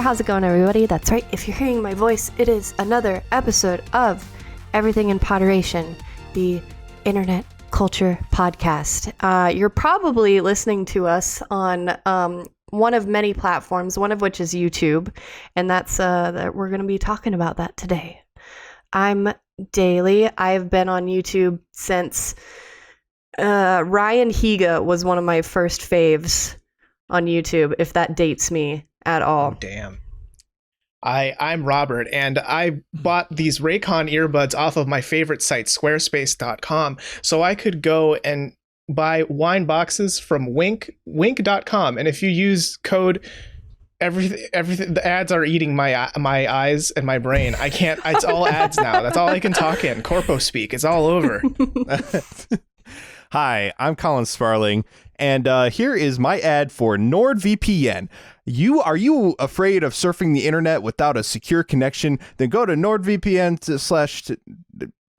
there, how's it going, everybody? That's right, if you're hearing my voice, it is another episode of Everything in Poderation, the internet culture podcast. You're probably listening to us on one of many platforms, one of which is YouTube, and that's that we're going to be talking about that today. I'm Daly. I've been on YouTube since Ryan Higa was one of my first faves on YouTube, if that dates me at all. Oh, damn. I'm Robert, and I bought these Raycon earbuds off of my favorite site, squarespace.com, so I could go and buy wine boxes from wink.com. And if you use code everything, the ads are eating my eyes and my brain. I can't, it's all ads now. That's all I can talk in. Corpo speak. It's all over. Hi, I'm Colin Sparling, and here is my ad for NordVPN. Are you afraid of surfing the internet without a secure connection? Then go to NordVPN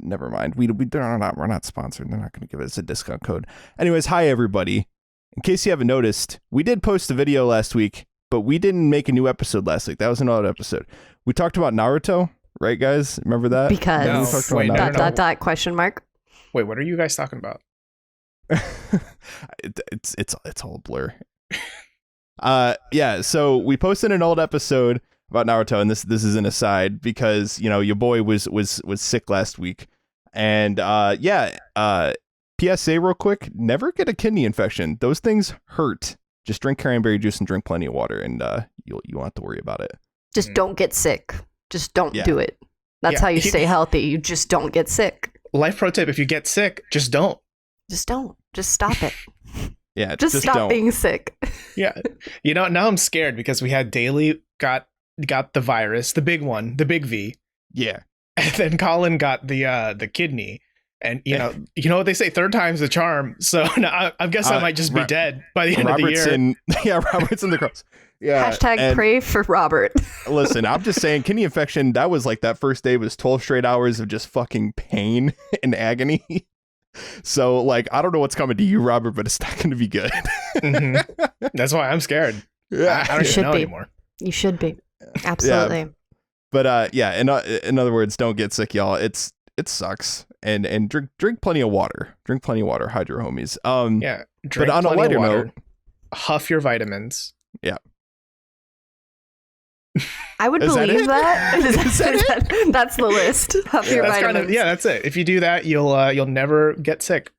never mind. We're not sponsored. They're not going to give us a discount code. Anyways, hi everybody. In case you haven't noticed, we did post a video last week, but we didn't make a new episode last week. That was an old episode. We talked about Naruto, right, guys? Remember that? Because no. question mark. Wait, what are you guys talking about? it's all a blur. Yeah, so we posted an old episode about Naruto, and this is an aside because, you know, your boy was sick last week. And PSA real quick, never get a kidney infection. Those things hurt. Just drink cranberry juice and drink plenty of water, and you won't have to worry about it. Just don't get sick. Just don't do it. That's how you stay healthy. You just don't get sick. Life pro tip, if you get sick, just don't. Just don't. Just stop it. Yeah, just stop being sick. Yeah. You know, now I'm scared because we had Daly got the virus, the big one, the big V. Yeah. And then Colin got the kidney. And you know what they say, third time's the charm. So now I guess I might just be dead by the end of the year. Robert's in the cross. Yeah. Hashtag pray for Robert. Listen, I'm just saying, kidney infection, that was like that first day was 12 straight hours of just fucking pain and agony. So, like, I don't know what's coming to you, Robert, but it's not going to be good. Mm-hmm. That's why I'm scared. I don't even know anymore. You should be. Absolutely. Yeah. But in other words, don't get sick, y'all. It sucks. And drink plenty of water. Drink plenty of water. Hide your homies. Drink but on a lighter note, huff your vitamins. Yeah. I would believe that. That's the list. Huff your vitamins. That's it. If you do that, you'll never get sick.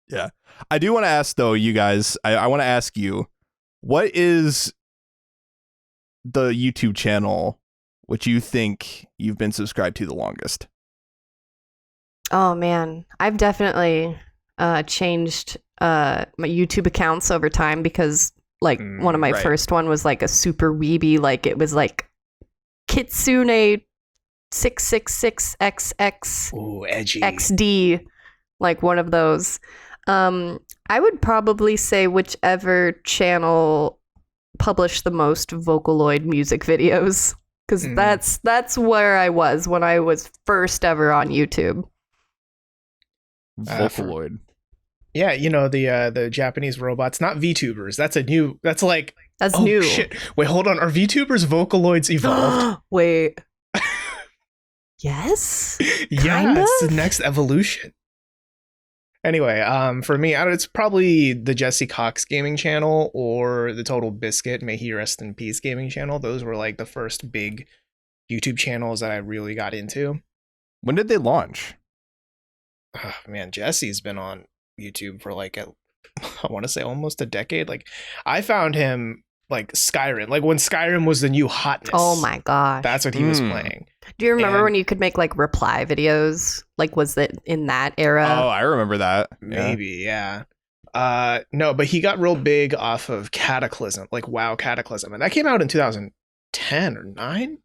Yeah. I do want to ask, though, you guys, I want to ask you, what is the YouTube channel which you think you've been subscribed to the longest? Oh, man. I've definitely changed my YouTube accounts over time because like one of my first one was like a super weeby, like it was like Kitsune 666XX Ooh, edgy. XD, like one of those. I would probably say whichever channel published the most Vocaloid music videos, because that's where I was when I was first ever on YouTube. Vocaloid. Yeah, you know, the Japanese robots, not VTubers. That's new. Shit. Wait, hold on. Are VTubers Vocaloids evolved? Wait. Yes? Yeah, it's the next evolution. Anyway, for me, it's probably the Jesse Cox gaming channel or the Total Biscuit, may he rest in peace, gaming channel. Those were like the first big YouTube channels that I really got into. When did they launch? Oh, man, Jesse's been on YouTube for like I want to say almost a decade. Like I found him like Skyrim, like when Skyrim was the new hotness. Oh my gosh, that's what he was playing. Do you remember when you could make like reply videos? Like, was it in that era? Oh, I remember that. Maybe, yeah. No, but he got real big off of Cataclysm, like WoW Cataclysm, and that came out in 2010 or 9.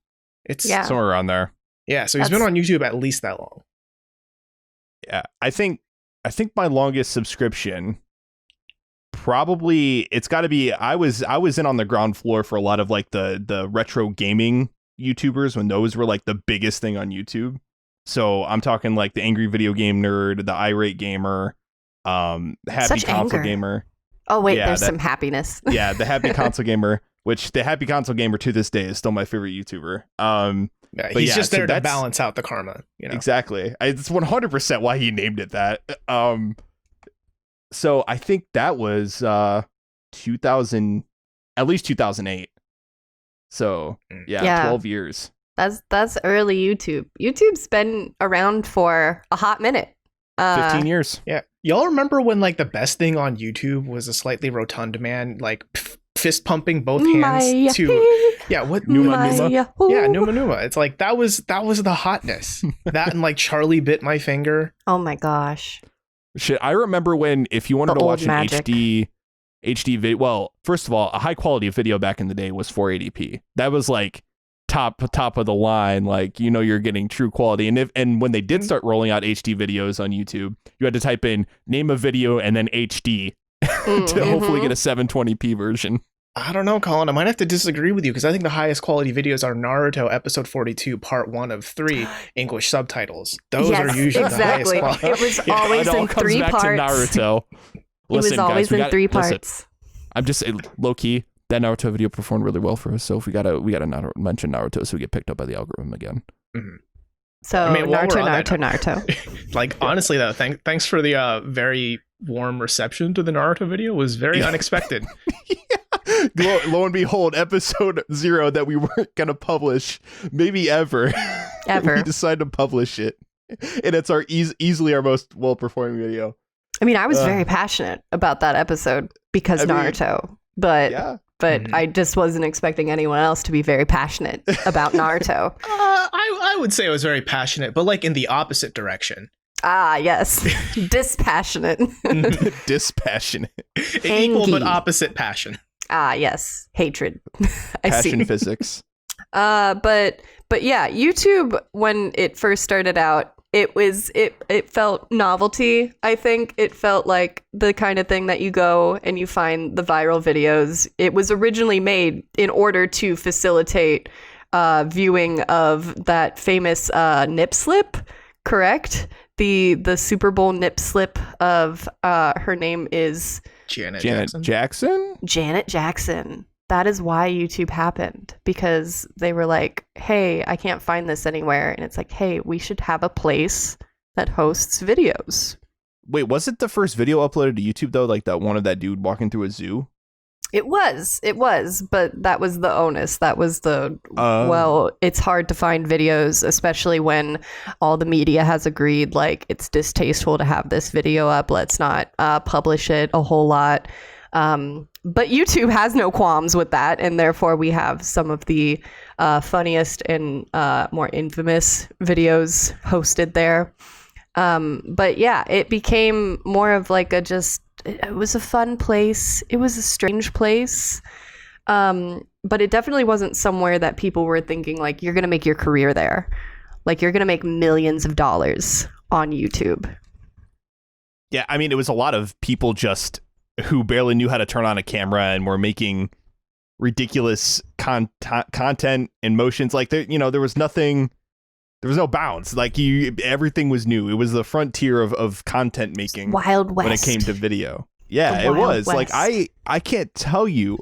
It's somewhere around there. Yeah, so he's been on YouTube at least that long. Yeah, I think my longest subscription, probably it's got to be, I was in on the ground floor for a lot of like the retro gaming YouTubers when those were like the biggest thing on YouTube. So I'm talking like the Angry Video Game Nerd, the Irate Gamer, Happy Console Gamer. Oh wait, there's some happiness. Yeah, the Happy Console Gamer, which the Happy Console Gamer to this day is still my favorite YouTuber. Yeah, he's just there so to balance out the karma. Exactly. It's 100% why he named it that. So I think that was 2000, at least 2008. So yeah, 12 years. That's early YouTube. YouTube's been around for a hot minute. 15 years. Yeah. Y'all remember when like the best thing on YouTube was a slightly rotund man like fist pumping both hands to Numa. Yeah, Numa. It's like that was the hotness. That and like Charlie bit my finger. Oh my gosh. Shit, I remember when if you wanted to watch an HD video, well, first of all, a high quality video back in the day was 480p. That was like top of the line, like you're getting true quality. And when they did start rolling out HD videos on YouTube, you had to type in name a video and then HD to hopefully get a 720p version. I don't know, Colin. I might have to disagree with you because I think the highest quality videos are Naruto episode 42, part 1 of 3 English subtitles. Those are usually the highest quality. It was always in 3 parts. Naruto. Listen, it was always guys, in 3 parts. Listen, I'm just low key. That Naruto video performed really well for us, so if we gotta mention Naruto so we get picked up by the algorithm again. Mm-hmm. So Naruto. Like honestly though, thanks for the very warm reception to the Naruto video. It was very unexpected. Lo and behold, episode 0 that we weren't gonna publish, maybe ever. We decided to publish it, and it's our easily our most well performing video. I mean, I was very passionate about that episode because Naruto, but I just wasn't expecting anyone else to be very passionate about Naruto. I would say I was very passionate, but like in the opposite direction. Ah, yes. Dispassionate. Dispassionate. Equal but opposite passion. Ah, yes. Hatred. Passion physics. But yeah, YouTube, when it first started out, it felt novelty. I think it felt like the kind of thing that you go and you find the viral videos. It was originally made in order to facilitate viewing of that famous nip slip, correct? The Super Bowl nip slip of her name is Janet Jackson. Janet Jackson. That is why YouTube happened, because they were like, hey, I can't find this anywhere. And it's like, hey, we should have a place that hosts videos. Wait, was it the first video uploaded to YouTube, though? Like that one of that dude walking through a zoo? It was, but that was the onus. That was the, well, it's hard to find videos, especially when all the media has agreed, like, it's distasteful to have this video up. Let's not publish it a whole lot. But YouTube has no qualms with that, and therefore we have some of the funniest and more infamous videos hosted there. But yeah, it became more of like it was a fun place. It was a strange place. But it definitely wasn't somewhere that people were thinking like, you're going to make your career there. Like, you're going to make millions of dollars on YouTube. Yeah, I mean, it was a lot of people just who barely knew how to turn on a camera and were making ridiculous content and motions. Like, there was nothing, there was no bounds. Like, everything was new. It was the frontier of content making. Wild West. When it came to video. Yeah, it was. West. Like, I can't tell you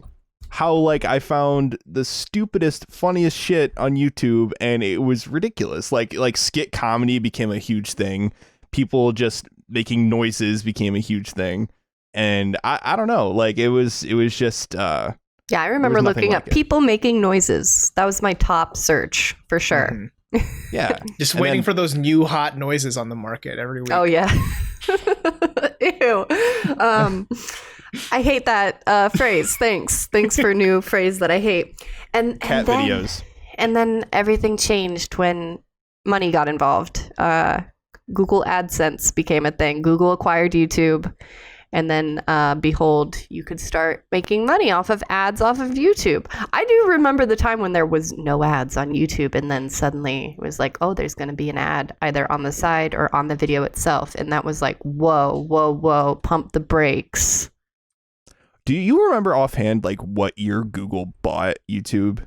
how, like, I found the stupidest, funniest shit on YouTube, and it was ridiculous. Like skit comedy became a huge thing. People just making noises became a huge thing. And I don't know, like it was just yeah, I remember looking up people making noises. That was my top search for sure. Mm-hmm. Yeah. Just waiting for those new hot noises on the market every week. Oh yeah. Ew. I hate that phrase. Thanks for a new phrase that I hate. And cat videos. And then everything changed when money got involved. Google AdSense became a thing. Google acquired YouTube. And then, behold, you could start making money off of ads off of YouTube. I do remember the time when there was no ads on YouTube, and then suddenly it was like, oh, there's going to be an ad either on the side or on the video itself. And that was like, whoa, pump the brakes. Do you remember offhand, like, what year Google bought YouTube?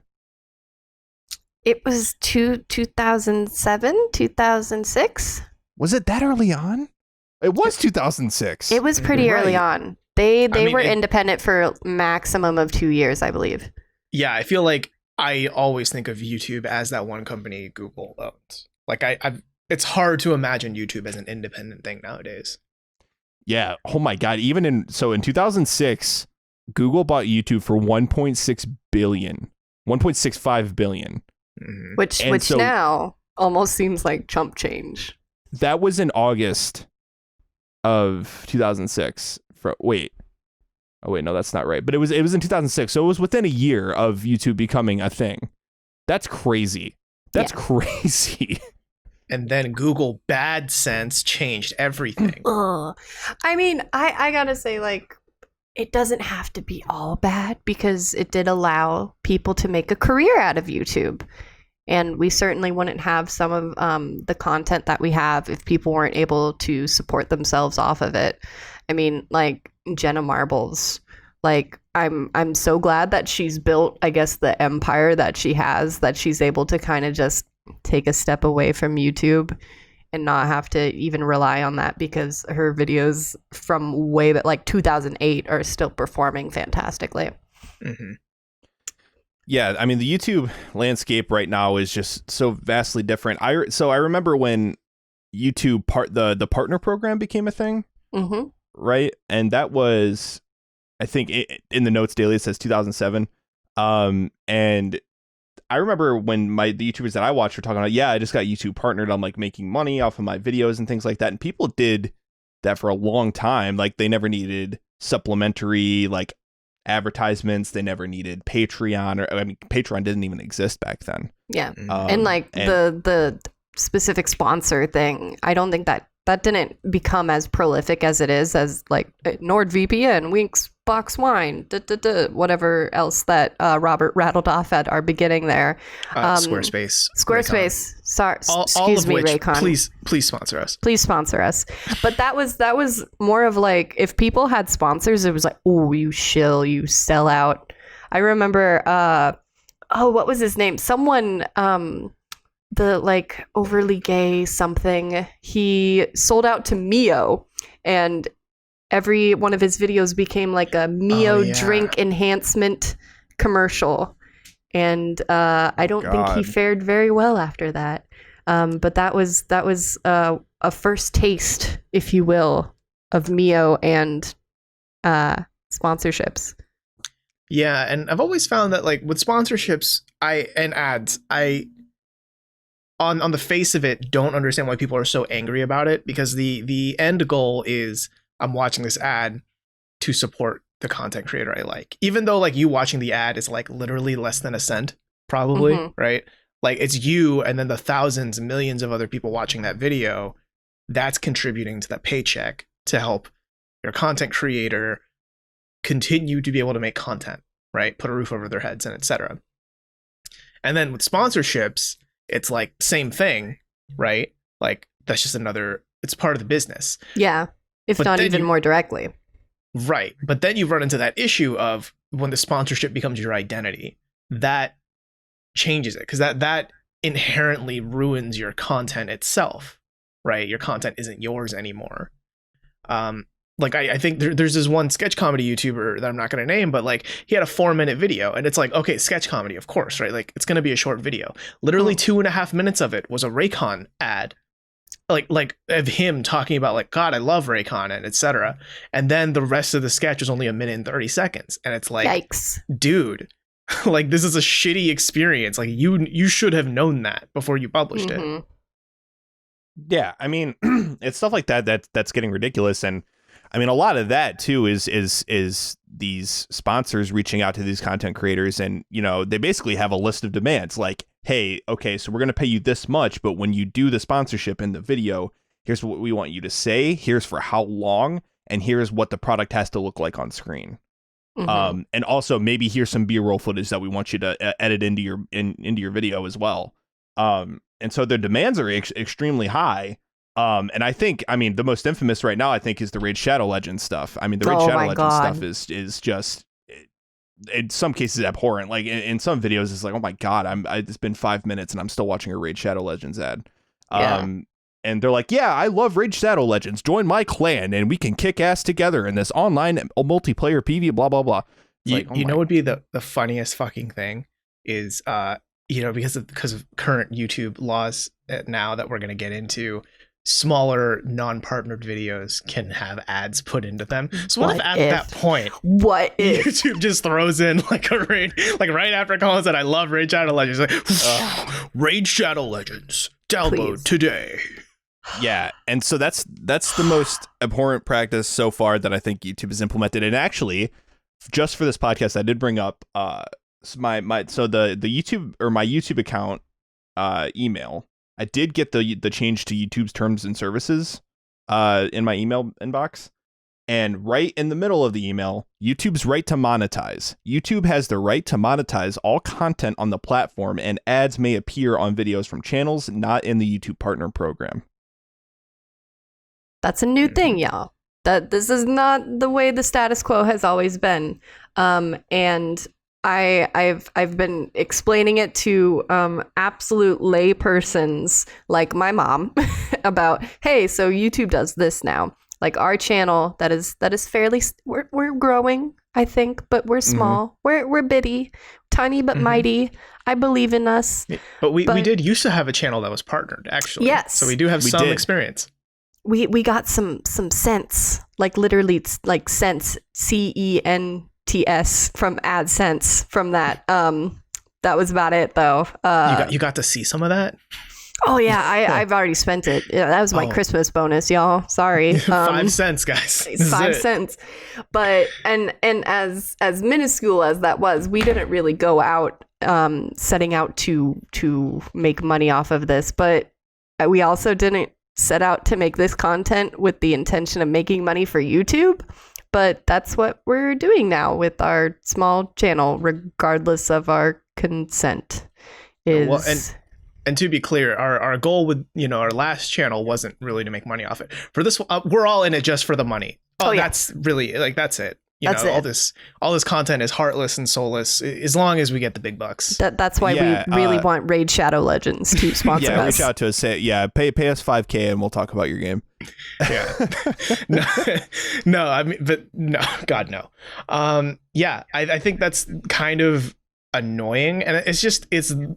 It was 2007, 2006. Was it that early on? It was 2006. It was pretty early on. They were independent for a maximum of 2 years, I believe. yeah, I feel like I always think of YouTube as that one company Google owns. Like it's hard to imagine YouTube as an independent thing nowadays. Yeah. Oh my God. Even in 2006, Google bought YouTube for 1.6 billion, 1.65 billion. Mhm. Which so- now almost seems like chump change. That was in August of 2006. No, that's not right. But it was in 2006. So it was within a year of YouTube becoming a thing. That's crazy. That's crazy. And then Google bad sense changed everything. Ugh. I mean, I gotta say, like, it doesn't have to be all bad because it did allow people to make a career out of YouTube. And we certainly wouldn't have some of the content that we have if people weren't able to support themselves off of it. I mean, like Jenna Marbles, like I'm so glad that she's built, I guess, the empire that she has, that she's able to kind of just take a step away from YouTube and not have to even rely on that, because her videos from way back, like 2008, are still performing fantastically. Mm-hmm. Yeah, I mean, the YouTube landscape right now is just so vastly different. I remember when YouTube the partner program became a thing, Mm-hmm. right? And that was, I think, in the notes daily it says 2007. And I remember when the YouTubers that I watched were talking about, I just got YouTube partnered. I'm like making money off of my videos and things like that. And people did that for a long time. Like they never needed supplementary like advertisements. They never needed Patreon, Patreon didn't even exist back then. Yeah. Mhm. And like the specific sponsor thing, I don't think that didn't become as prolific as it is, as like NordVPN, Winx, Box Wine, whatever else that Robert rattled off at our beginning there. Squarespace. Squarespace. Sorry, All excuse of me, which, Raycon. please sponsor us. Please sponsor us. But that was more of like, if people had sponsors, it was like, oh, you shill, you sell out. I remember, what was his name? Someone, the like overly gay something, he sold out to Mio, and every one of his videos became like a Mio drink enhancement commercial. And I don't think he fared very well after that. But that was a first taste, if you will, of Mio and sponsorships. Yeah, and I've always found that like with sponsorships, and ads, on the face of it, don't understand why people are so angry about it, because the end goal is, I'm watching this ad to support the content creator I like. Even though like you watching the ad is like literally less than a cent, probably, right? Like it's you and then the thousands, millions of other people watching that video, that's contributing to that paycheck to help your content creator continue to be able to make content, right? Put a roof over their heads and etc. And then with sponsorships, it's like same thing, right? Like that's just it's part of the business. Yeah, if But not then even more directly. Right. But then you run into that issue of when the sponsorship becomes your identity, that changes it, because that inherently ruins your content itself, right? Your content isn't yours anymore. Like I think there's this one sketch comedy YouTuber that I'm not going to name, but like he had a 4-minute video, and it's like, okay, sketch comedy, of course, right? Like it's going to be a short video. Literally 2.5 minutes of it was a Raycon ad, like of him talking about like, God, I love Raycon and etc. And then the rest of the sketch was only 1 minute and 30 seconds, and it's like, Yikes. dude, like this is a shitty experience. Like you should have known that before you published it. Yeah, I mean, it's stuff like that's getting ridiculous. And I mean, a lot of that too is these sponsors reaching out to these content creators, and you know, they basically have a list of demands like, hey, okay, so we're going to pay you this much, but when you do the sponsorship in the video, here's what we want you to say, here's for how long, and here's what the product has to look like on screen. And also maybe here's some B-roll footage that we want you to edit into your video as well. And so their demands are extremely high. And I think, I mean, the most infamous right now, I think, is the Raid Shadow Legends stuff. I mean, the Raid Shadow Legends stuff is just, in some cases, abhorrent. Like in some videos, it's like, oh my God, it's been 5 minutes and I'm still watching a Raid Shadow Legends ad. And they're like, yeah, I love Raid Shadow Legends. Join my clan and we can kick ass together in this online multiplayer PV, blah, blah, blah. It's like, you know, would be the funniest fucking thing is, because of current YouTube laws now that we're going to get into, smaller non-partnered videos can have ads put into them. So what if at that point, YouTube just throws in like a raid, like right after it calls it, I love Raid Shadow Legends, like Raid Shadow Legends download today. Yeah, and so that's the most abhorrent practice so far that I think YouTube has implemented. And actually, just for this podcast, I did bring up the YouTube, or my YouTube account email. I did get the change to YouTube's terms and services in my email inbox. And right in the middle of the email, YouTube's right to monetize. YouTube has the right to monetize all content on the platform, and ads may appear on videos from channels not in the YouTube Partner Program. That's a new thing, y'all. That this is not the way the status quo has always been. And I've been explaining it to absolute laypersons like my mom about, hey, so YouTube does this now. Like our channel that is fairly we're growing, I think, but we're small. We're bitty, tiny but mighty. I believe in us. But we did used to have a channel that was partnered, actually. Yes. So we do have some experience. We got some sense, like literally it's like sense, CENTS from AdSense from that. That was about it though. You got to see some of that? Oh yeah, I've already spent it. Yeah, that was my Christmas bonus, y'all. Sorry. 5 cents, guys. 5 cents. But and as minuscule as that was, we didn't really go out setting out to make money off of this, but we also didn't set out to make this content with the intention of making money for YouTube. But that's what we're doing now with our small channel, regardless of our consent. And to be clear, our goal with our last channel wasn't really to make money off it. For this, we're all in it just for the money. That's really that's it. That's it. All this content is heartless and soulless as long as we get the big bucks. That's why we really want Raid Shadow Legends to sponsor us. Reach out to us. Say pay us $5,000 and we'll talk about your game. Yeah. No, I mean, but no, God no. I think that's kind of annoying, and it's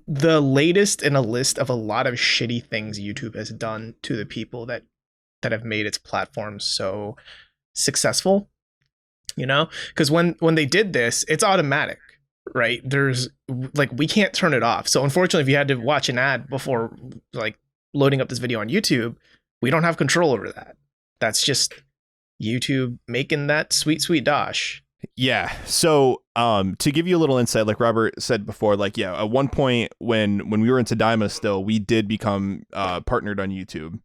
the latest in a list of a lot of shitty things YouTube has done to the people that have made its platform so successful. Because when they did this, it's automatic, right? There's we can't turn it off. So unfortunately, if you had to watch an ad before loading up this video on YouTube, we don't have control over that. That's just YouTube making that sweet dosh. Yeah. So to give you a little insight, like Robert said before, at one point when we were in Tadaima still, we did become partnered on YouTube.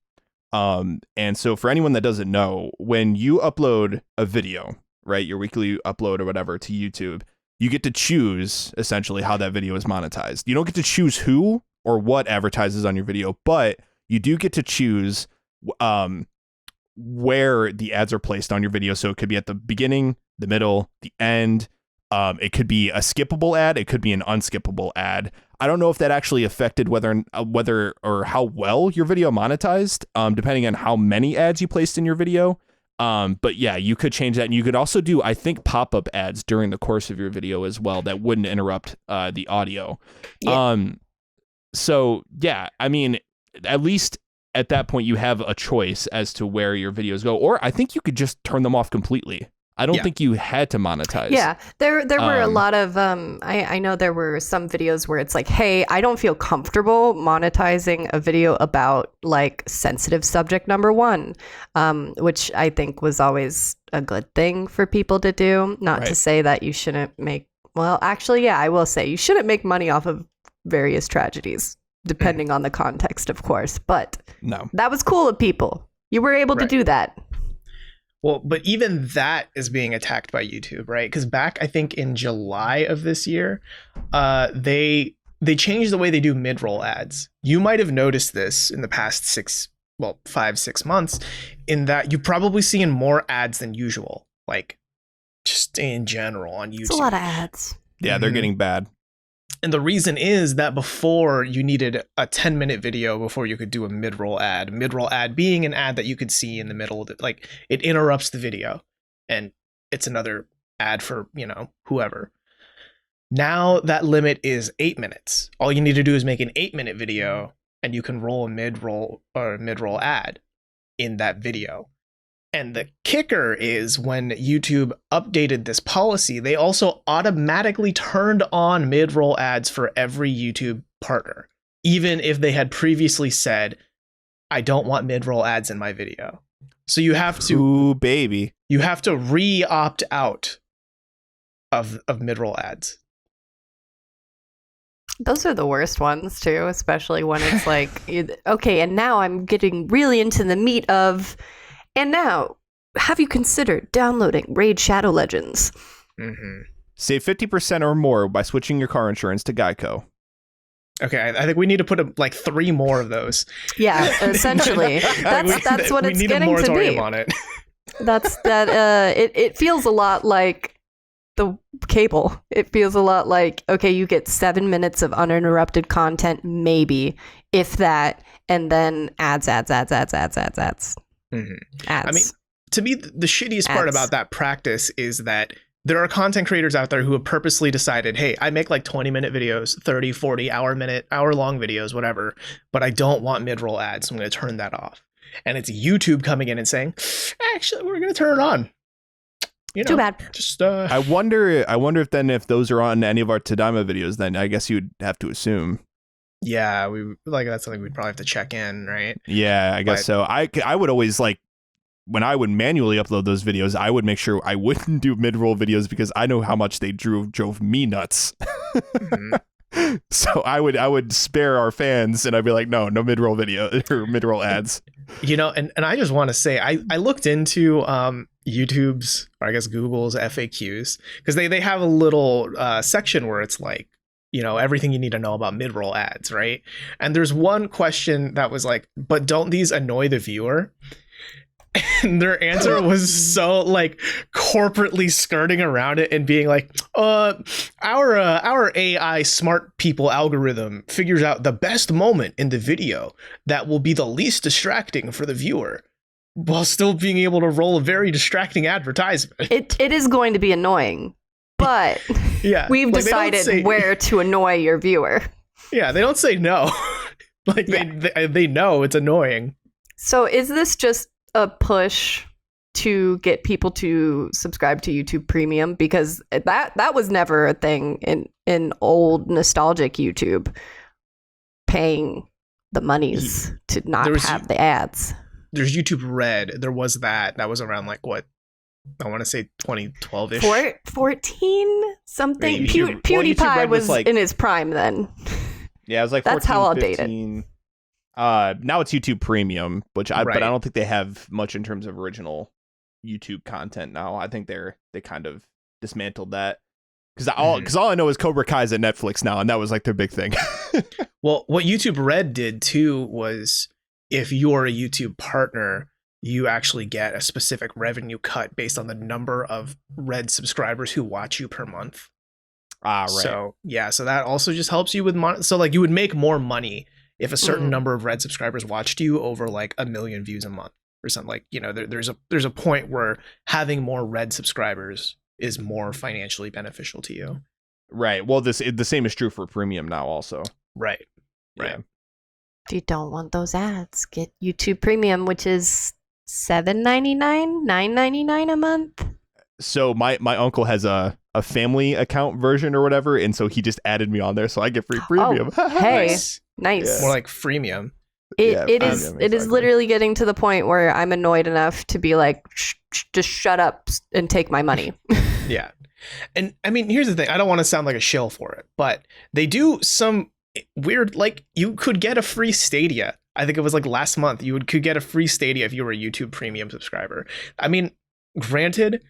And so for anyone that doesn't know, when you upload a video, right, your weekly upload or whatever to YouTube, you get to choose essentially how that video is monetized. You don't get to choose who or what advertises on your video, but you do get to choose where the ads are placed on your video. So it could be at the beginning, the middle, the end. It could be a skippable ad. It could be an unskippable ad. I don't know if that actually affected whether or how well your video monetized, depending on how many ads you placed in your video. But yeah, you could change that. And you could also do, I think, pop-up ads during the course of your video as well that wouldn't interrupt the audio. Yeah. So yeah, I mean, at least at that point you have a choice as to where your videos go, or I think you could just turn them off completely. I don't think you had to monetize. Yeah, there were a lot of I know there were some videos where it's like, hey, I don't feel comfortable monetizing a video about sensitive subject number 1, which I think was always a good thing for people to do. Not to say that you shouldn't make. Well, actually, yeah, I will say you shouldn't make money off of various tragedies, depending on the context, of course. But no, that was cool of people. You were able to do that. Well, but even that is being attacked by YouTube, right? Because back, I think in July of this year, they changed the way they do mid-roll ads. You might have noticed this in the past 5-6 months, in that you're probably seeing more ads than usual, just in general on YouTube. It's a lot of ads. Yeah, they're getting bad. And the reason is that before you needed a 10-minute video before you could do a mid-roll ad. Mid-roll ad being an ad that you could see in the middle of it. It interrupts the video. And it's another ad for, whoever. Now that limit is 8 minutes. All you need to do is make an 8-minute video and you can roll a mid-roll or a mid-roll ad in that video. And the kicker is when YouTube updated this policy, they also automatically turned on mid-roll ads for every YouTube partner, even if they had previously said, I don't want mid-roll ads in my video. So you have to you have to re-opt out of mid-roll ads. Those are the worst ones too, especially when it's like, okay, and now I'm getting really into the meat of, and now, have you considered downloading Raid Shadow Legends? Mm-hmm. Save 50% or more by switching your car insurance to Geico. Okay, I think we need to put 3 more of those. Yeah, essentially. That's what it's getting to be. We need a moratorium on it. It feels a lot like the cable. It feels a lot like, okay, you get 7 minutes of uninterrupted content, maybe, if that, and then ads. Mm-hmm. Ads. I mean, to me, the shittiest part about that practice is that there are content creators out there who have purposely decided, hey, I make 20-minute videos, 30, 40, hour-long videos, whatever, but I don't want mid-roll ads, so I'm going to turn that off. And it's YouTube coming in and saying, actually, we're going to turn it on. Too bad. Just I wonder if those are on any of our Tadaima videos, then I guess you'd have to assume. Yeah, that's something we'd probably have to check in, right? Yeah, I guess so. I would always when I would manually upload those videos, I would make sure I wouldn't do mid-roll videos because I know how much they drove me nuts. Mm-hmm. So I would spare our fans and I'd be like, no mid-roll video or mid-roll ads. And I just want to say, I looked into YouTube's, or I guess Google's FAQs, because they have a little section where it's everything you need to know about mid-roll ads, right? And there's one question that was but don't these annoy the viewer? And their answer was so corporately skirting around it and being our AI smart people algorithm figures out the best moment in the video that will be the least distracting for the viewer while still being able to roll a very distracting advertisement. It is going to be annoying, but yeah, we've decided where to annoy your viewer. Yeah, they don't say no. They know it's annoying. So is this just a push to get people to subscribe to YouTube Premium? Because that was never a thing in old nostalgic YouTube, paying the monies to not have the ads. There's YouTube Red. There was that. That was around what? I want to say 2012-ish. 14 something. PewDiePie was in his prime then. Yeah, it was 14, that's how outdated. 15. Now it's YouTube Premium, but I don't think they have much in terms of original YouTube content now. I think they kind of dismantled that because all I know is Cobra Kai's at Netflix now, and that was their big thing. Well, what YouTube Red did too was if you're a YouTube partner, you actually get a specific revenue cut based on the number of Red subscribers who watch you per month. Ah, right. So yeah, so that also just helps you with money. So you would make more money if a certain number of Red subscribers watched you over 1 million views a month or something. There's a point where having more Red subscribers is more financially beneficial to you. Right. Well, the same is true for Premium now also. Right. Yeah. If you don't want those ads, get YouTube Premium, which is $7.99, $9.99 a month. So my uncle has a family account version or whatever, and so he just added me on there, so I get free premium. Oh, hey, nice. Yeah. More like freemium. It is literally getting to the point where I'm annoyed enough to be just shut up and take my money. Yeah. And I mean, here's the thing. I don't want to sound like a shill for it, but they do some weird, you could get a free Stadia. I think it was last month. You could get a free Stadia if you were a YouTube Premium subscriber. I mean, granted,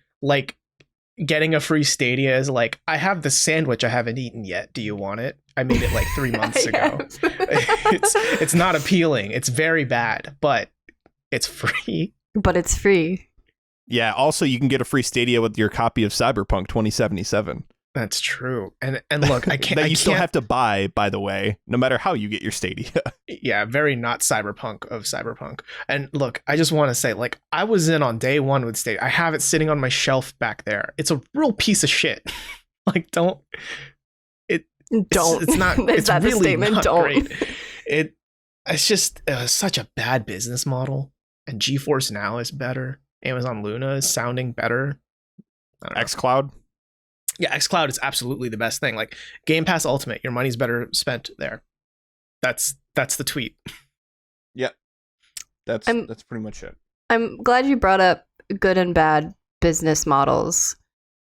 getting a free Stadia is I have the sandwich I haven't eaten yet. Do you want it? I made it 3 months ago. It's not appealing. It's very bad, but it's free. But it's free. Yeah. Also, you can get a free Stadia with your copy of Cyberpunk 2077. That's true. And look, I can't. That you still have to buy, by the way, no matter how you get your Stadia. Yeah, very not cyberpunk of cyberpunk. And look, I just want to say, like, I was in on day one with Stadia. I have it sitting on my shelf back there. It's a real piece of shit. Like, don't. It's not. Is it's that really the statement? not Don't. great. It's just such a bad business model. And GeForce Now is better. Amazon Luna is sounding better. I don't know. xCloud. Yeah, xCloud is absolutely the best thing. Like Game Pass Ultimate, your money's better spent there. That's the tweet. Yeah, that's pretty much it. I'm glad you brought up good and bad business models,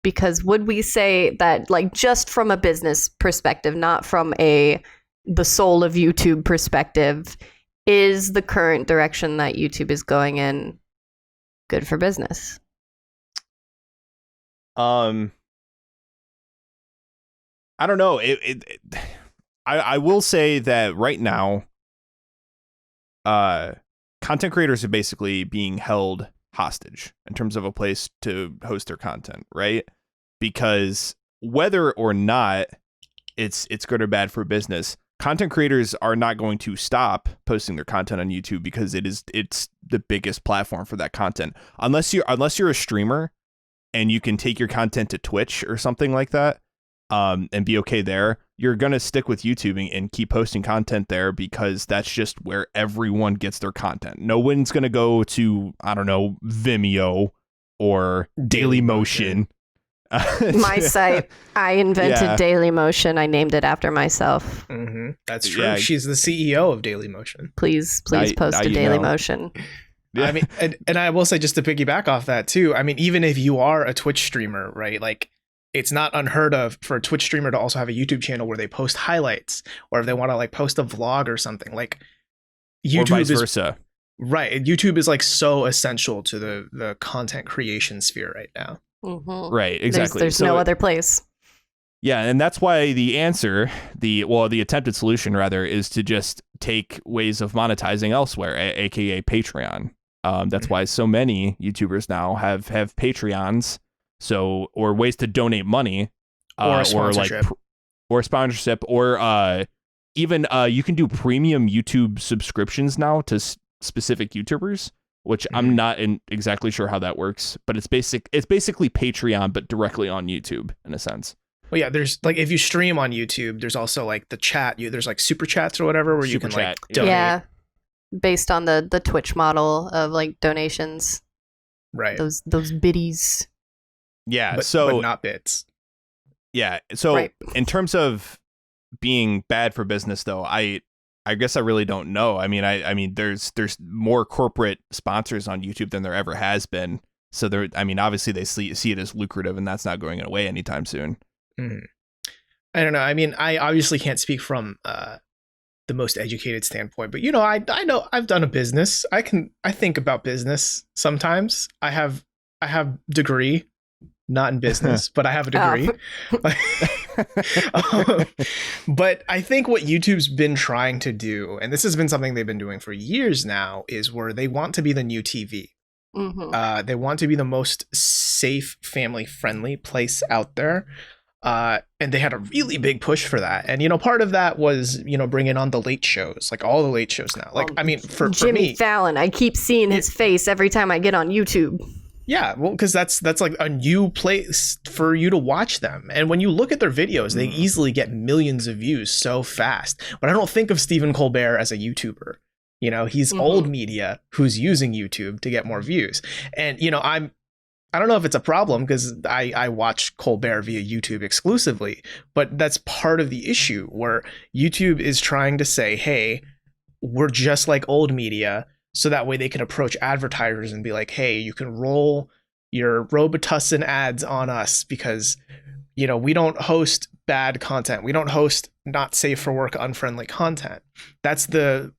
because would we say that, like, just from a business perspective, not from the soul of YouTube perspective, is the current direction that YouTube is going in good for business? I don't know. I will say that right now, content creators are basically being held hostage in terms of a place to host their content, right? Because whether or not it's good or bad for business, content creators are not going to stop posting their content on YouTube because it's the biggest platform for that content. Unless you're a streamer and you can take your content to Twitch or something like that, and be okay there, you're going to stick with YouTube and keep posting content there because that's just where everyone gets their content. No one's going to go to, I don't know, Vimeo or Dailymotion. My site. I invented Yeah. Dailymotion. I named it after myself. Mm-hmm. That's true. Yeah. She's the CEO of Dailymotion. Please Now post a you know. Dailymotion. Yeah. I mean, and I will say, just to piggyback off that too, I mean, even if you are a Twitch streamer, right? Like, it's not unheard of for a Twitch streamer to also have a YouTube channel where they post highlights, or if they want to like post a vlog or something. Like, YouTube or vice is versa. right. YouTube is like so essential to the content creation sphere right now. Mhm. Right, exactly. There's no other place. Yeah, and that's why the answer, the attempted solution rather, is to just take ways of monetizing elsewhere, aka Patreon. That's why so many YouTubers now have Patreons, or ways to donate money, Or a sponsorship. or sponsorship, or even you can do premium YouTube subscriptions now to specific YouTubers, which I'm not exactly sure how that works, but it's basically Patreon but directly on YouTube in a sense. Well, yeah, there's like, if you stream on YouTube, there's also like the chat. There's like super chats or whatever where you Super can like chat, donate. Yeah. Based on the Twitch model of like donations. Right. Those biddies. Yeah, but not bits. Yeah, so Right. in terms of being bad for business, though, I guess I really don't know. I mean, there's more corporate sponsors on YouTube than there ever has been. So obviously they see it as lucrative, and that's not going away anytime soon. Mm-hmm. I don't know. I mean, I obviously can't speak from the most educated standpoint, but I know I've done a business. I think about business sometimes. I have degree, not in business, but I have a degree. But I think what YouTube's been trying to do, and this has been something they've been doing for years now, is where they want to be the new TV. Mm-hmm. They want to be the most safe, family-friendly place out there. And they had a really big push for that. And, part of that was, bringing on the late shows, like all the late shows now. Like, I mean, for Jimmy me, Fallon, I keep seeing his face every time I get on YouTube. yeah, well, because that's like a new place for you to watch them. And when you look at their videos, they easily get millions of views so fast. But I don't think of Stephen Colbert as a YouTuber. He's old media who's using YouTube to get more views. And, I don't know if it's a problem because I watch Colbert via YouTube exclusively, but that's part of the issue where YouTube is trying to say, hey, we're just like old media. So that way they can approach advertisers and be like, hey, you can roll your Robitussin ads on us because, we don't host bad content. We don't host not safe for work, unfriendly content. That's the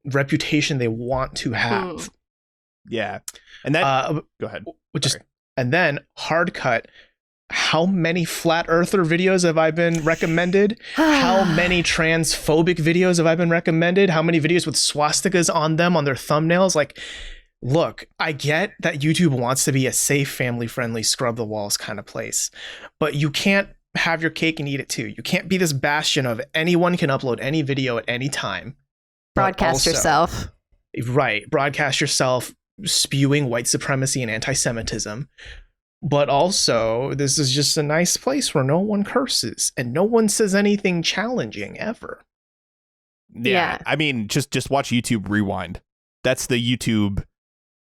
reputation they want to have. Yeah. And that go ahead. And then hard cut. How many flat earther videos have I been recommended? How many transphobic videos have I been recommended? How many videos with swastikas on them on their thumbnails? Like, look, I get that YouTube wants to be a safe, family-friendly, scrub the walls kind of place, but you can't have your cake and eat it too. You can't be this bastion of anyone can upload any video at any time. Broadcast yourself. Right. Broadcast yourself spewing white supremacy and anti-Semitism. But also, this is just a nice place where no one curses and no one says anything challenging ever. Yeah. I mean, just watch YouTube Rewind. That's the YouTube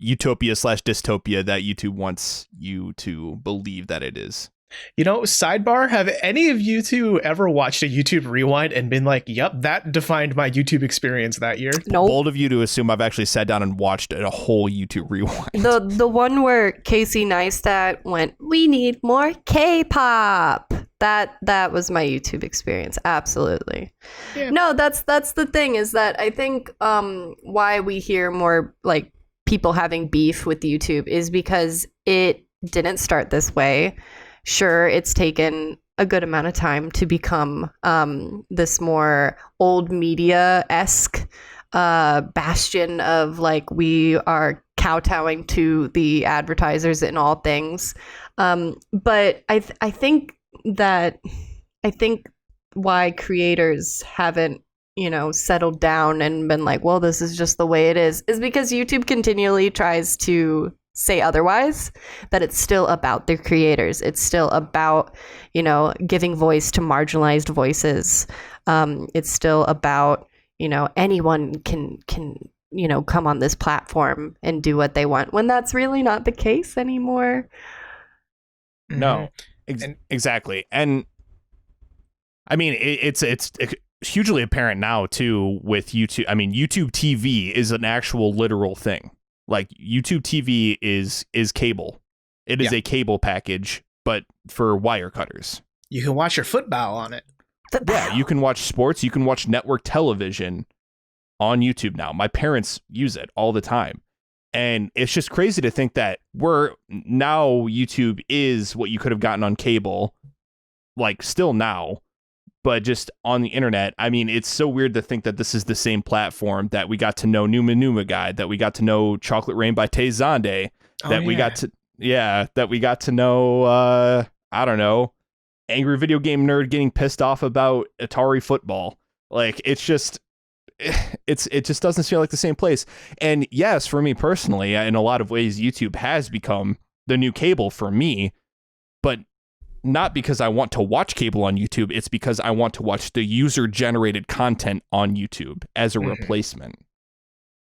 utopia/dystopia that YouTube wants you to believe that it is. You know, sidebar, have any of you two ever watched a YouTube Rewind and been like, yep, that defined my YouTube experience that year? Nope. Bold of you to assume I've actually sat down and watched a whole YouTube Rewind. The one where Casey Neistat went, "We need more K-pop." That was my YouTube experience. Absolutely. Yeah. No, that's the thing, is that I think why we hear more like people having beef with YouTube is because it didn't start this way. Sure, it's taken a good amount of time to become this more old media-esque bastion of like, we are kowtowing to the advertisers in all things. But I think why creators haven't, settled down and been like, well, this is just the way it is because YouTube continually tries to say otherwise, that it's still about their creators. It's still about, giving voice to marginalized voices. It's still about, anyone can come on this platform and do what they want, when that's really not the case anymore. No, exactly. And I mean, it's hugely apparent now too with YouTube. I mean, YouTube TV is an actual literal thing. Like, YouTube TV is cable. It is a cable package, but for wire cutters. You can watch your football on it. Yeah, you can watch sports. You can watch network television on YouTube now. My parents use it all the time. And it's just crazy to think that YouTube is what you could have gotten on cable, like still now, but just on the internet. I mean, it's so weird to think that this is the same platform that we got to know Numa Numa Guy, that we got to know Chocolate Rain by Tay Zonde, we got to know, I don't know, angry video game nerd getting pissed off about Atari football. Like, it just doesn't feel like the same place. And yes, for me personally, in a lot of ways, YouTube has become the new cable for me, but not because I want to watch cable on YouTube. It's because I want to watch the user-generated content on YouTube as a replacement.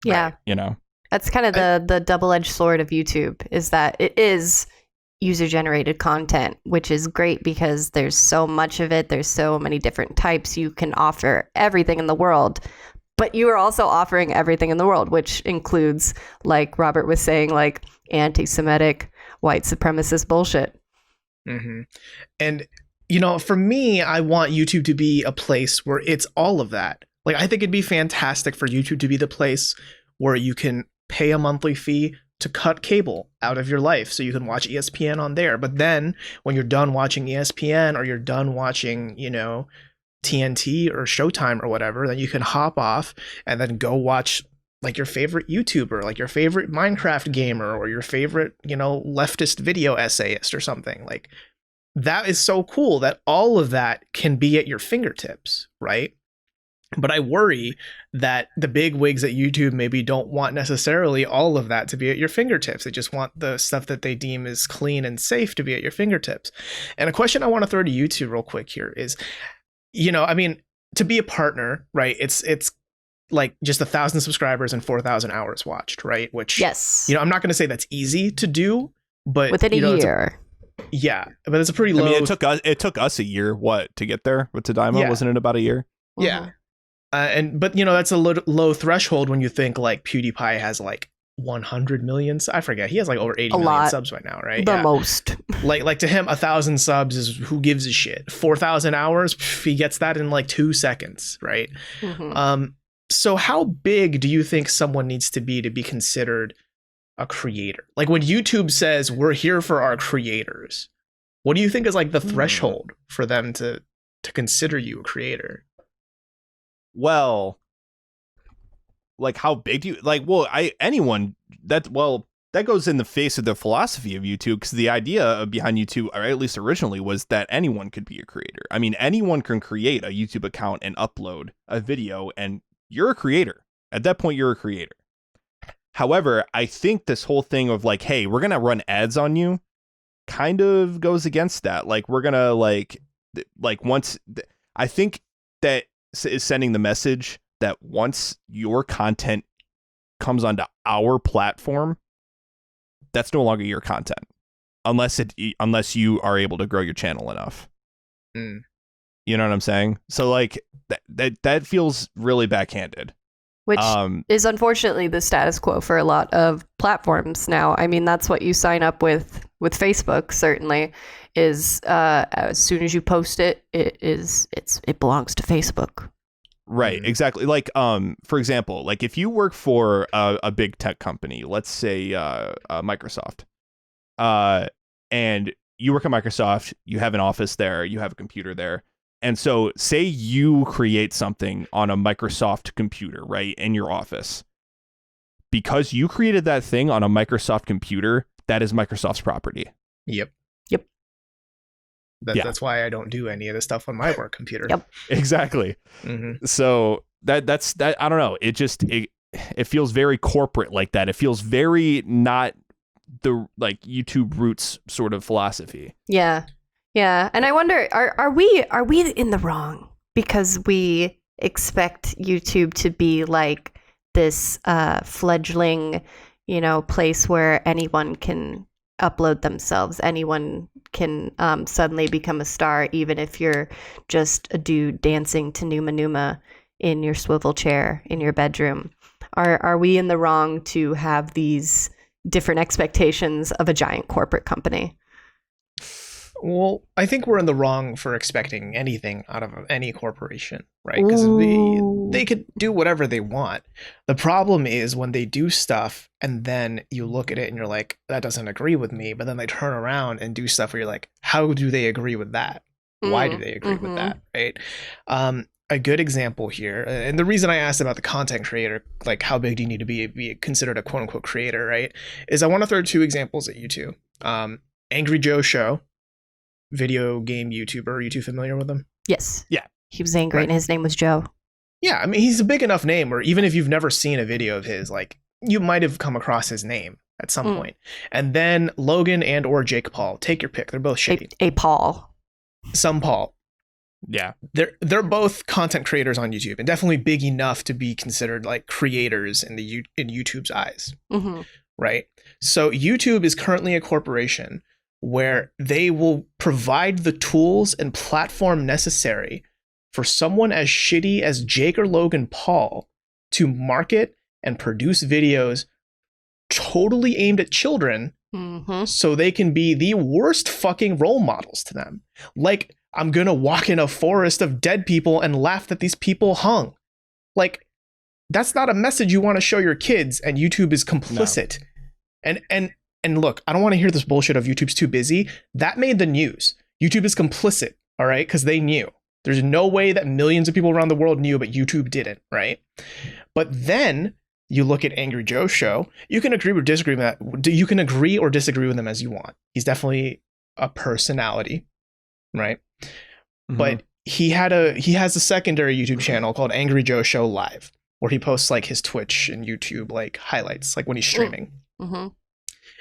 Yeah. Right, That's kind of the double-edged sword of YouTube, is that it is user-generated content, which is great because there's so much of it. There's so many different types. You can offer everything in the world, but you are also offering everything in the world, which includes, like Robert was saying, like anti-Semitic, white supremacist bullshit. Mm-hmm. And, for me, I want YouTube to be a place where it's all of that. Like, I think it'd be fantastic for YouTube to be the place where you can pay a monthly fee to cut cable out of your life so you can watch ESPN on there. But then when you're done watching ESPN, or you're done watching, TNT or Showtime or whatever, then you can hop off and then go watch like your favorite YouTuber, like your favorite Minecraft gamer, or your favorite, leftist video essayist or something. Like, that is so cool that all of that can be at your fingertips, right? But I worry that the big wigs at YouTube maybe don't want necessarily all of that to be at your fingertips. They just want the stuff that they deem is clean and safe to be at your fingertips. And a question I want to throw to you two real quick here is, to be a partner, right? It's like just 1,000 subscribers and 4,000 hours watched, right? Which, yes, I'm not going to say that's easy to do, but within a year. But it's a pretty low. I mean, it took us a year, to get there with Tadaima? Yeah. Wasn't it about a year? Yeah. But that's a low threshold when you think like PewDiePie has like 100 million. I forget. He has like over 80 million subs right now, right? The most. Like to him, 1,000 subs is who gives a shit. 4,000 hours, he gets that in like 2 seconds, right? Mm-hmm. So how big do you think someone needs to be considered a creator? Like, when YouTube says we're here for our creators, what do you think is like the threshold for them to consider you a creator? Well, like how big do you like? Well, that goes in the face of the philosophy of YouTube, because the idea behind YouTube, or at least originally, was that anyone could be a creator. I mean, anyone can create a YouTube account and upload a video, and you're a creator. At that point, you're a creator. However, I think this whole thing of like, hey, we're going to run ads on you kind of goes against that. Like, we're going to I think that is sending the message that once your content comes onto our platform, that's no longer your content unless you are able to grow your channel enough. Mm. You know what I'm saying? So like that feels really backhanded. Which is unfortunately the status quo for a lot of platforms now. I mean, that's what you sign up with Facebook, certainly, is as soon as you post it, it belongs to Facebook. Right, exactly. Like, for example, like if you work for a big tech company, let's say Microsoft, and you work at Microsoft, you have an office there, you have a computer there. And so say you create something on a Microsoft computer, right, in your office. Because you created that thing on a Microsoft computer, that is Microsoft's property. Yep. Yeah. That's why I don't do any of the stuff on my work computer. Yep. Exactly. Mm-hmm. So that's I don't know. It feels very corporate like that. It feels very not the like YouTube roots sort of philosophy. Yeah. And I wonder, are we in the wrong because we expect YouTube to be like this fledgling, place where anyone can upload themselves, anyone can suddenly become a star, even if you're just a dude dancing to Numa Numa in your swivel chair in your bedroom. Are we in the wrong to have these different expectations of a giant corporate company? Well, I think we're in the wrong for expecting anything out of any corporation, right? Because they could do whatever they want. The problem is when they do stuff and then you look at it and you're like, that doesn't agree with me. But then they turn around and do stuff where you're like, how do they agree with that? Why do they agree with that, right? A good example here, and the reason I asked about the content creator, like how big do you need to be considered a quote unquote creator, right? Is I want to throw two examples at you two. Angry Joe Show, video game YouTuber. Are you two familiar with him? Yes. Yeah. He was angry and his name was Joe. Yeah, I mean, he's a big enough name where even if you've never seen a video of his, like, you might have come across his name at some point. And then Logan and or Jake Paul. Take your pick. They're both shitty. A Paul. Some Paul. Yeah. They're both content creators on YouTube and definitely big enough to be considered like creators in YouTube's eyes. Mm-hmm. Right? So YouTube is currently a corporation where they will provide the tools and platform necessary for someone as shitty as Jake or Logan Paul to market and produce videos totally aimed at children so they can be the worst fucking role models to them. Like, I'm gonna walk in a forest of dead people and laugh that these people hung. Like, that's not a message you want to show your kids, and YouTube is complicit. No. And look, I don't want to hear this bullshit of YouTube's too busy. That made the news. YouTube is complicit, all right? Because they knew. There's no way that millions of people around the world knew, but YouTube didn't, right? But then you look at Angry Joe's show. You can agree or disagree with that. You can agree or disagree with him as you want. He's definitely a personality, right? But he has a secondary YouTube channel called Angry Joe Show Live, where he posts like his Twitch and YouTube like highlights, like when he's streaming.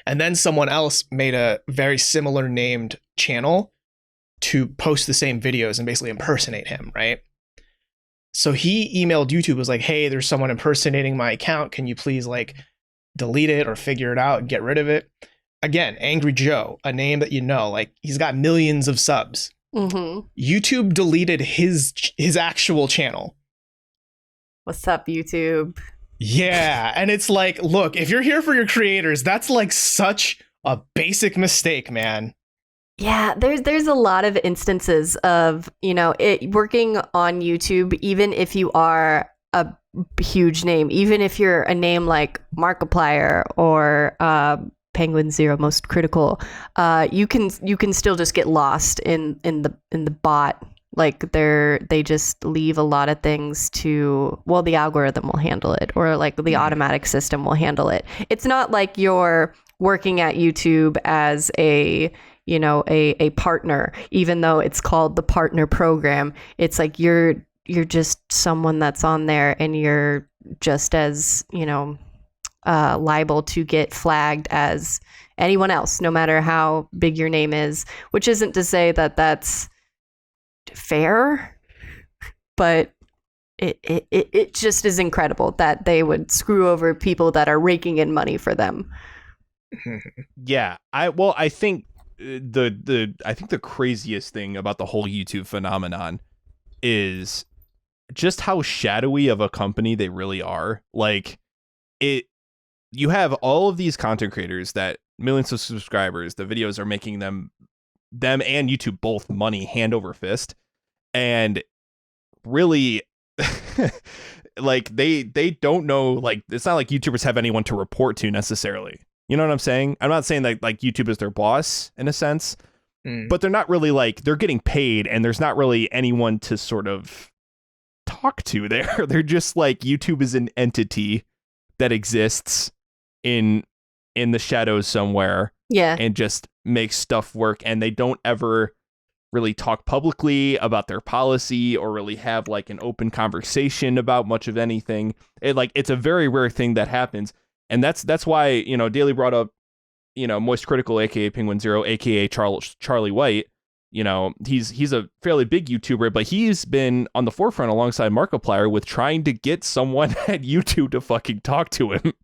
And then someone else made a very similar named channel to post the same videos and basically impersonate him, right? So he emailed YouTube, was like, hey, there's someone impersonating my account. Can you please like delete it or figure it out and get rid of it? Again, Angry Joe, a name that you know, like he's got millions of subs. YouTube deleted his actual channel. What's up, YouTube? Yeah, and it's like, look, if you're here for your creators, that's like such a basic mistake, man. Yeah, there's a lot of instances of, it working on YouTube, even if you are a huge name, even if you're a name like Markiplier or Penguin Zero Most Critical, you can still just get lost in the bot Like they just leave a lot of things to, well, the algorithm will handle it, or like the automatic system will handle it. It's not like you're working at YouTube as a partner, even though it's called the partner program. It's like you're just someone that's on there, and you're just as, liable to get flagged as anyone else, no matter how big your name is, which isn't to say that that's fair, but it just is incredible that they would screw over people that are raking in money for them. Yeah, I think the craziest thing about the whole YouTube phenomenon is just how shadowy of a company they really are. Like, you have all of these content creators that millions of subscribers, the videos are making them and YouTube both money hand over fist, and really like they don't know, like, it's not like YouTubers have anyone to report to necessarily. You know what I'm saying? I'm not saying that like YouTube is their boss in a sense, but they're not really, like, they're getting paid, and there's not really anyone to sort of talk to there. They're just like, YouTube is an entity that exists in the shadows somewhere, and just makes stuff work, and they don't ever really talk publicly about their policy or really have like an open conversation about much of anything. It's a very rare thing that happens, and that's why, Daily brought up, Moist Critical, aka Penguin Zero, aka Charlie White. He's a fairly big YouTuber, but he's been on the forefront alongside Markiplier with trying to get someone at YouTube to fucking talk to him.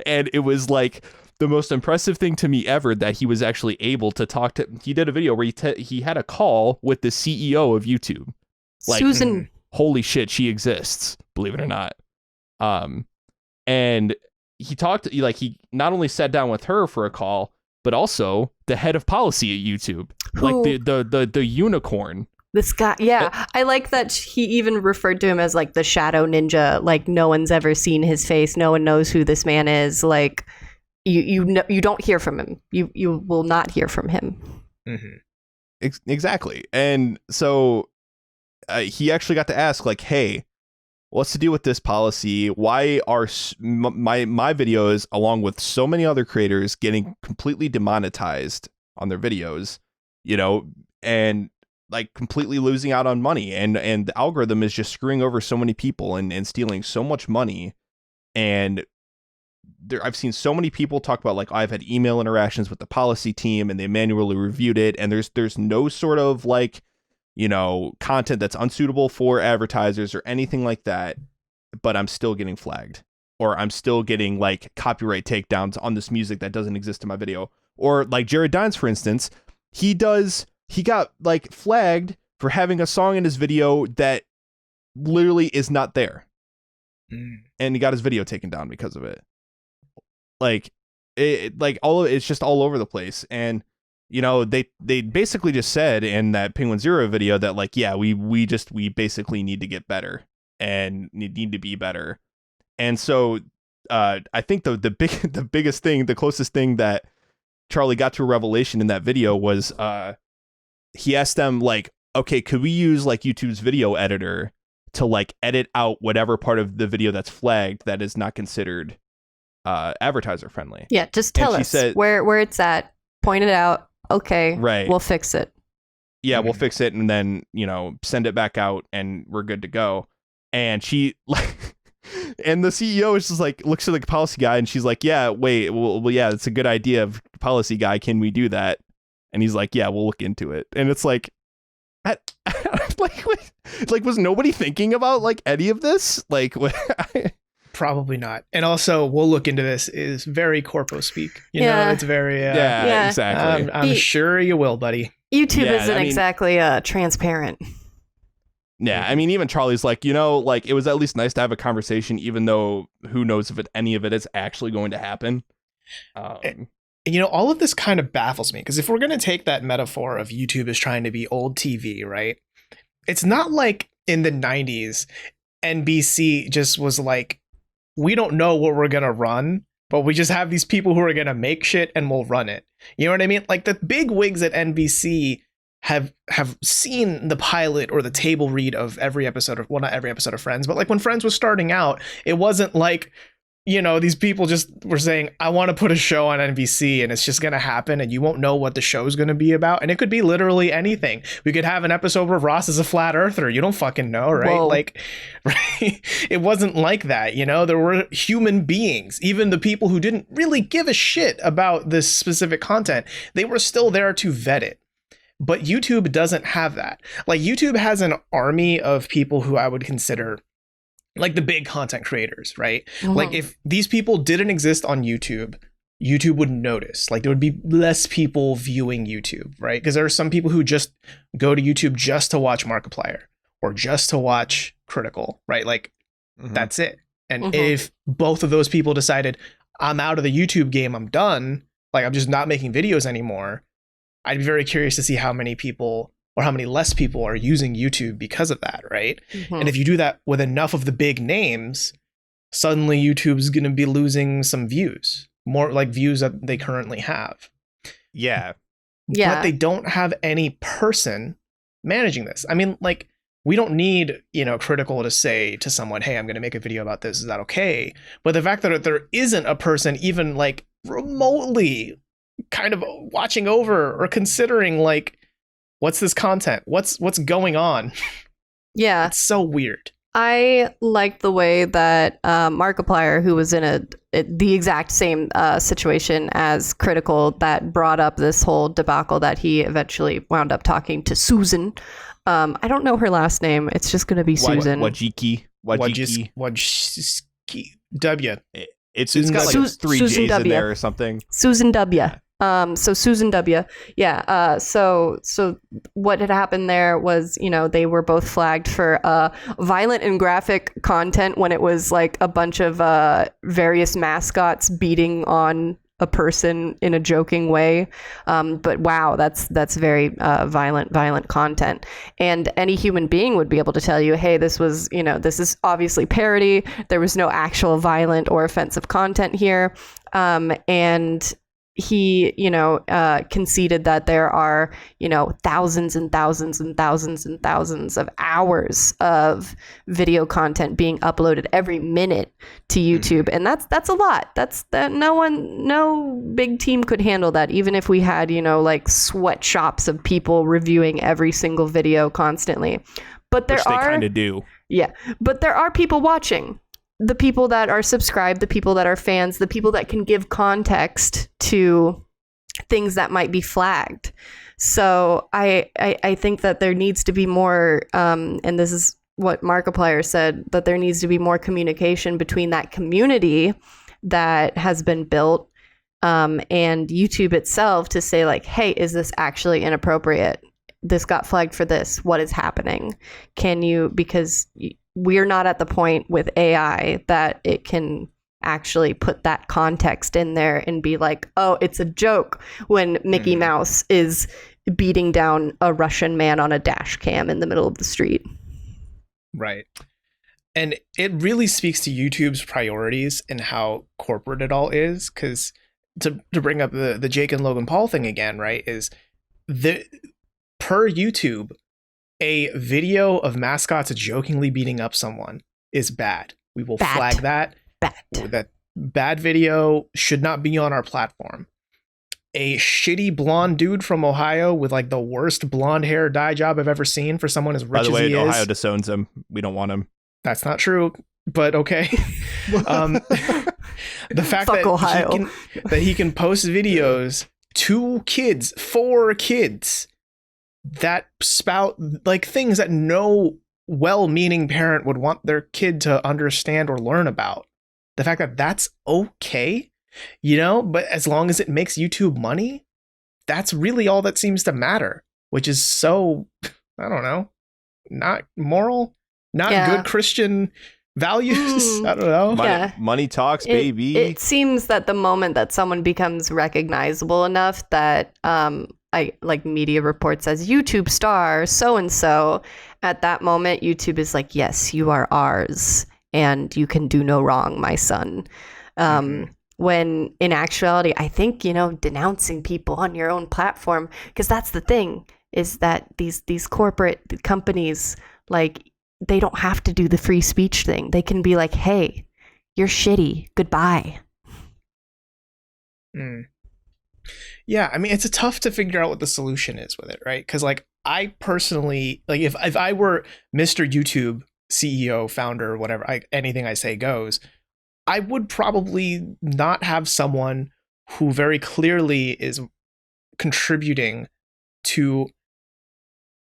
And it was like the most impressive thing to me ever that he was actually able to talk to. He did a video where he had a call with the CEO of YouTube. Like, Susan. Holy shit, she exists, believe it or not. And he talked, like, he not only sat down with her for a call, but also the head of policy at YouTube, like the unicorn. This guy, I like that he even referred to him as like the shadow ninja. Like, no one's ever seen his face. No one knows who this man is. Like, you don't hear from him. You will not hear from him. Mm-hmm. Exactly. And so he actually got to ask, like, hey, what's the deal with this policy? Why are my videos, along with so many other creators, getting completely demonetized on their videos, and like completely losing out on money, and the algorithm is just screwing over so many people and stealing so much money. And I've seen so many people talk about, like, I've had email interactions with the policy team, and they manually reviewed it, and there's no sort of like, content that's unsuitable for advertisers or anything like that, but I'm still getting flagged, or I'm still getting like copyright takedowns on this music that doesn't exist in my video. Or like Jared Dines, for instance, he got like flagged for having a song in his video that literally is not there. And he got his video taken down because of it. Like, it's just all over the place. And they basically just said in that Penguin Zero video that, like, yeah, we basically need to get better and need to be better. And so I think the biggest thing, the closest thing that Charlie got to a revelation in that video was he asked them, like, okay, could we use like YouTube's video editor to like edit out whatever part of the video that's flagged that is not considered advertiser friendly? Yeah, just tell us where it's at, point it out. Okay, right. We'll fix it. Yeah, we'll fix it, and then, send it back out, and we're good to go. And she, like, and the CEO is just like, looks at the policy guy, and she's like, yeah, wait, well, yeah, it's a good idea, policy guy. Can we do that? And he's like, yeah, we'll look into it. And it's like, like, was nobody thinking about like any of this? Like, Probably not. And also, we'll look into this is very corpo speak. It's very exactly. I'm sure you will, buddy. YouTube isn't exactly transparent. Yeah, I mean, even Charlie's like, like, it was at least nice to have a conversation, even though who knows if any of it is actually going to happen. All of this kind of baffles me, because if we're going to take that metaphor of YouTube as trying to be old TV, right? It's not like in the 90s, NBC just was like, we don't know what we're going to run, but we just have these people who are going to make shit and we'll run it. You know what I mean? Like, the big wigs at NBC have seen the pilot or the table read of every episode of, well, not every episode of Friends, but like when Friends was starting out, it wasn't like, you know, these people just were saying, I want to put a show on NBC and it's just going to happen and you won't know what the show's going to be about. And it could be literally anything. We could have an episode where Ross is a flat earther. You don't fucking know, right? Whoa. Like, right? It wasn't like that. You know, there were human beings, even the people who didn't really give a shit about this specific content. They were still there to vet it. But YouTube doesn't have that. Like, YouTube has an army of people who I would consider like the big content creators, right? Mhm. Like if these people didn't exist on YouTube, YouTube would notice. Like there would be less people viewing YouTube, right? Because there are some people who just go to YouTube just to watch Markiplier or just to watch Critical, right? Like that's it. And if both of those people decided, I'm out of the YouTube game, I'm done, like I'm just not making videos anymore, I'd be very curious to see how many people or how many less people are using YouTube because of that, right? And if you do that with enough of the big names, suddenly YouTube's going to be losing some views, more like views that they currently have. Yeah. But they don't have any person managing this. I mean, like, we don't need, you know, Critical to say to someone, hey, I'm going to make a video about this. Is that okay? But the fact that there isn't a person even like remotely kind of watching over or considering like, what's this content? What's going on? Yeah. It's so weird. I liked the way that Markiplier, who was in the exact same situation as Critical, that brought up this whole debacle that he eventually wound up talking to Susan. I don't know her last name. It's just going to be Susan. Wajiki. W. It's got like three Susan J's W. in there or something. Susan W. So Susan W. Yeah. So what had happened there was, you know, they were both flagged for violent and graphic content when it was like a bunch of various mascots beating on a person in a joking way. But wow, that's very violent content. And any human being would be able to tell you, hey, this was, you know, this is obviously parody. There was no actual violent or offensive content here. And he, you know, conceded that there are, you know, thousands and thousands and thousands and thousands of hours of video content being uploaded every minute to YouTube. And that's a lot. No big team could handle that, even if we had, you know, like sweatshops of people reviewing every single video constantly. But they kind of do. Yeah. But there are people watching. The people that are subscribed, the people that are fans, the people that can give context to things that might be flagged. So I think that there needs to be more, and this is what Markiplier said, that there needs to be more communication between that community that has been built and YouTube itself to say like, hey, is this actually inappropriate? This got flagged for this. What is happening? Can you, because we're not at the point with AI that it can actually put that context in there and be like, oh, it's a joke when Mickey Mouse is beating down a Russian man on a dash cam in the middle of the street. Right. And it really speaks to YouTube's priorities and how corporate it all is. Because to bring up the Jake and Logan Paul thing again, right, is per YouTube, a video of mascots jokingly beating up someone is bad. We will flag that. That bad video should not be on our platform. A shitty blonde dude from Ohio with like the worst blonde hair dye job I've ever seen for someone as rich as he is. By the way, Ohio disowns him. We don't want him. That's not true, but okay. The fact that he can post videos to kids, for kids, that spout like things that no well-meaning parent would want their kid to understand or learn about. The fact that that's okay, you know, but as long as it makes YouTube money, that's really all that seems to matter, which is so, I don't know, not moral, not good Christian values. I don't know. Money talks, baby. It seems that the moment that someone becomes recognizable enough that like media reports as YouTube star so-and-so, at that moment YouTube is like, yes, you are ours and you can do no wrong, my son. When in actuality, I think, you know, denouncing people on your own platform, because that's the thing, is that these corporate companies, like, they don't have to do the free speech thing. They can be like, hey, you're shitty, goodbye. Yeah, I mean, it's tough to figure out what the solution is with it, right? Because like I personally, like if I were Mr. YouTube CEO, founder, whatever, anything I say goes, I would probably not have someone who very clearly is contributing to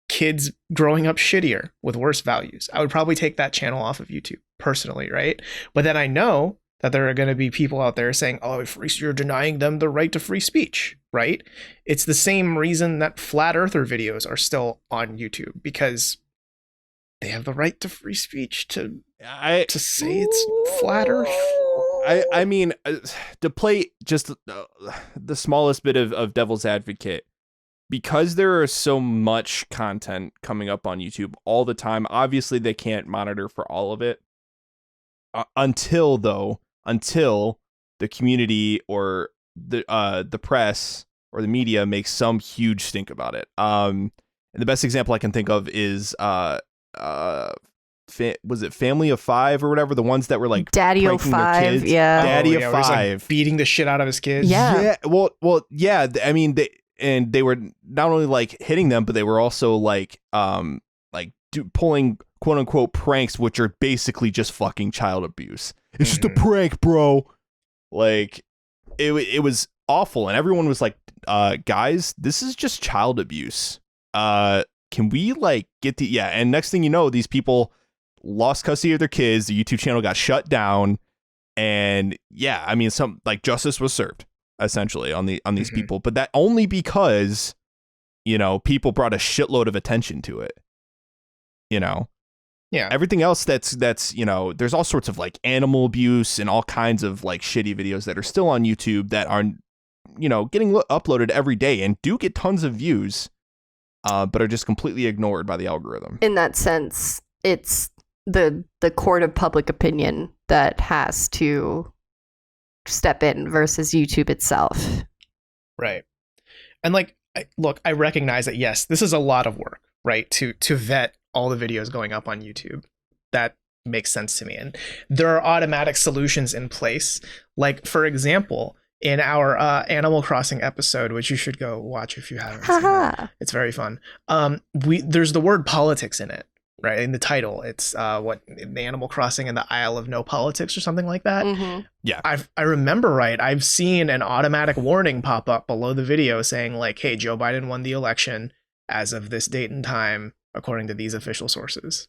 kids growing up shittier with worse values. I would probably take that channel off of YouTube personally, right? But then I know that there are going to be people out there saying, oh, you're denying them the right to free speech, right? It's the same reason that flat earther videos are still on YouTube, because they have the right to free speech to say it's flat earth. I mean, to play just the smallest bit of devil's advocate, because there is so much content coming up on YouTube all the time, obviously they can't monitor for all of it until the community or the press or the media makes some huge stink about it. And the best example I can think of is was it Family of Five or whatever, the ones that were like Daddy of Five, yeah. Daddy of Five, like beating the shit out of his kids. Yeah. Well, yeah. I mean, they were not only like hitting them, but they were also like pulling quote unquote pranks, which are basically just fucking child abuse. It's just a prank, bro. Like it was awful, and everyone was like, guys, this is just child abuse. Can we like get the and next thing you know, these people lost custody of their kids, the YouTube channel got shut down, and I mean, some like justice was served essentially on these people, but that only because people brought a shitload of attention to it. Everything else that's there's all sorts of like animal abuse and all kinds of like shitty videos that are still on YouTube that are getting uploaded every day and do get tons of views, but are just completely ignored by the algorithm. In that sense, it's the court of public opinion that has to step in versus YouTube itself. Right. And like, look, I recognize that, yes, this is a lot of work, right? To vet all the videos going up on YouTube. That makes sense to me. And there are automatic solutions in place. Like, for example, in our Animal Crossing episode, which you should go watch if you haven't seen it. It's very fun. There's the word politics in it, right? In the title, it's the Animal Crossing and the Isle of No Politics or something like that. Mm-hmm. Yeah. I remember right. I've seen an automatic warning pop up below the video saying like, hey, Joe Biden won the election as of this date and time, according to these official sources.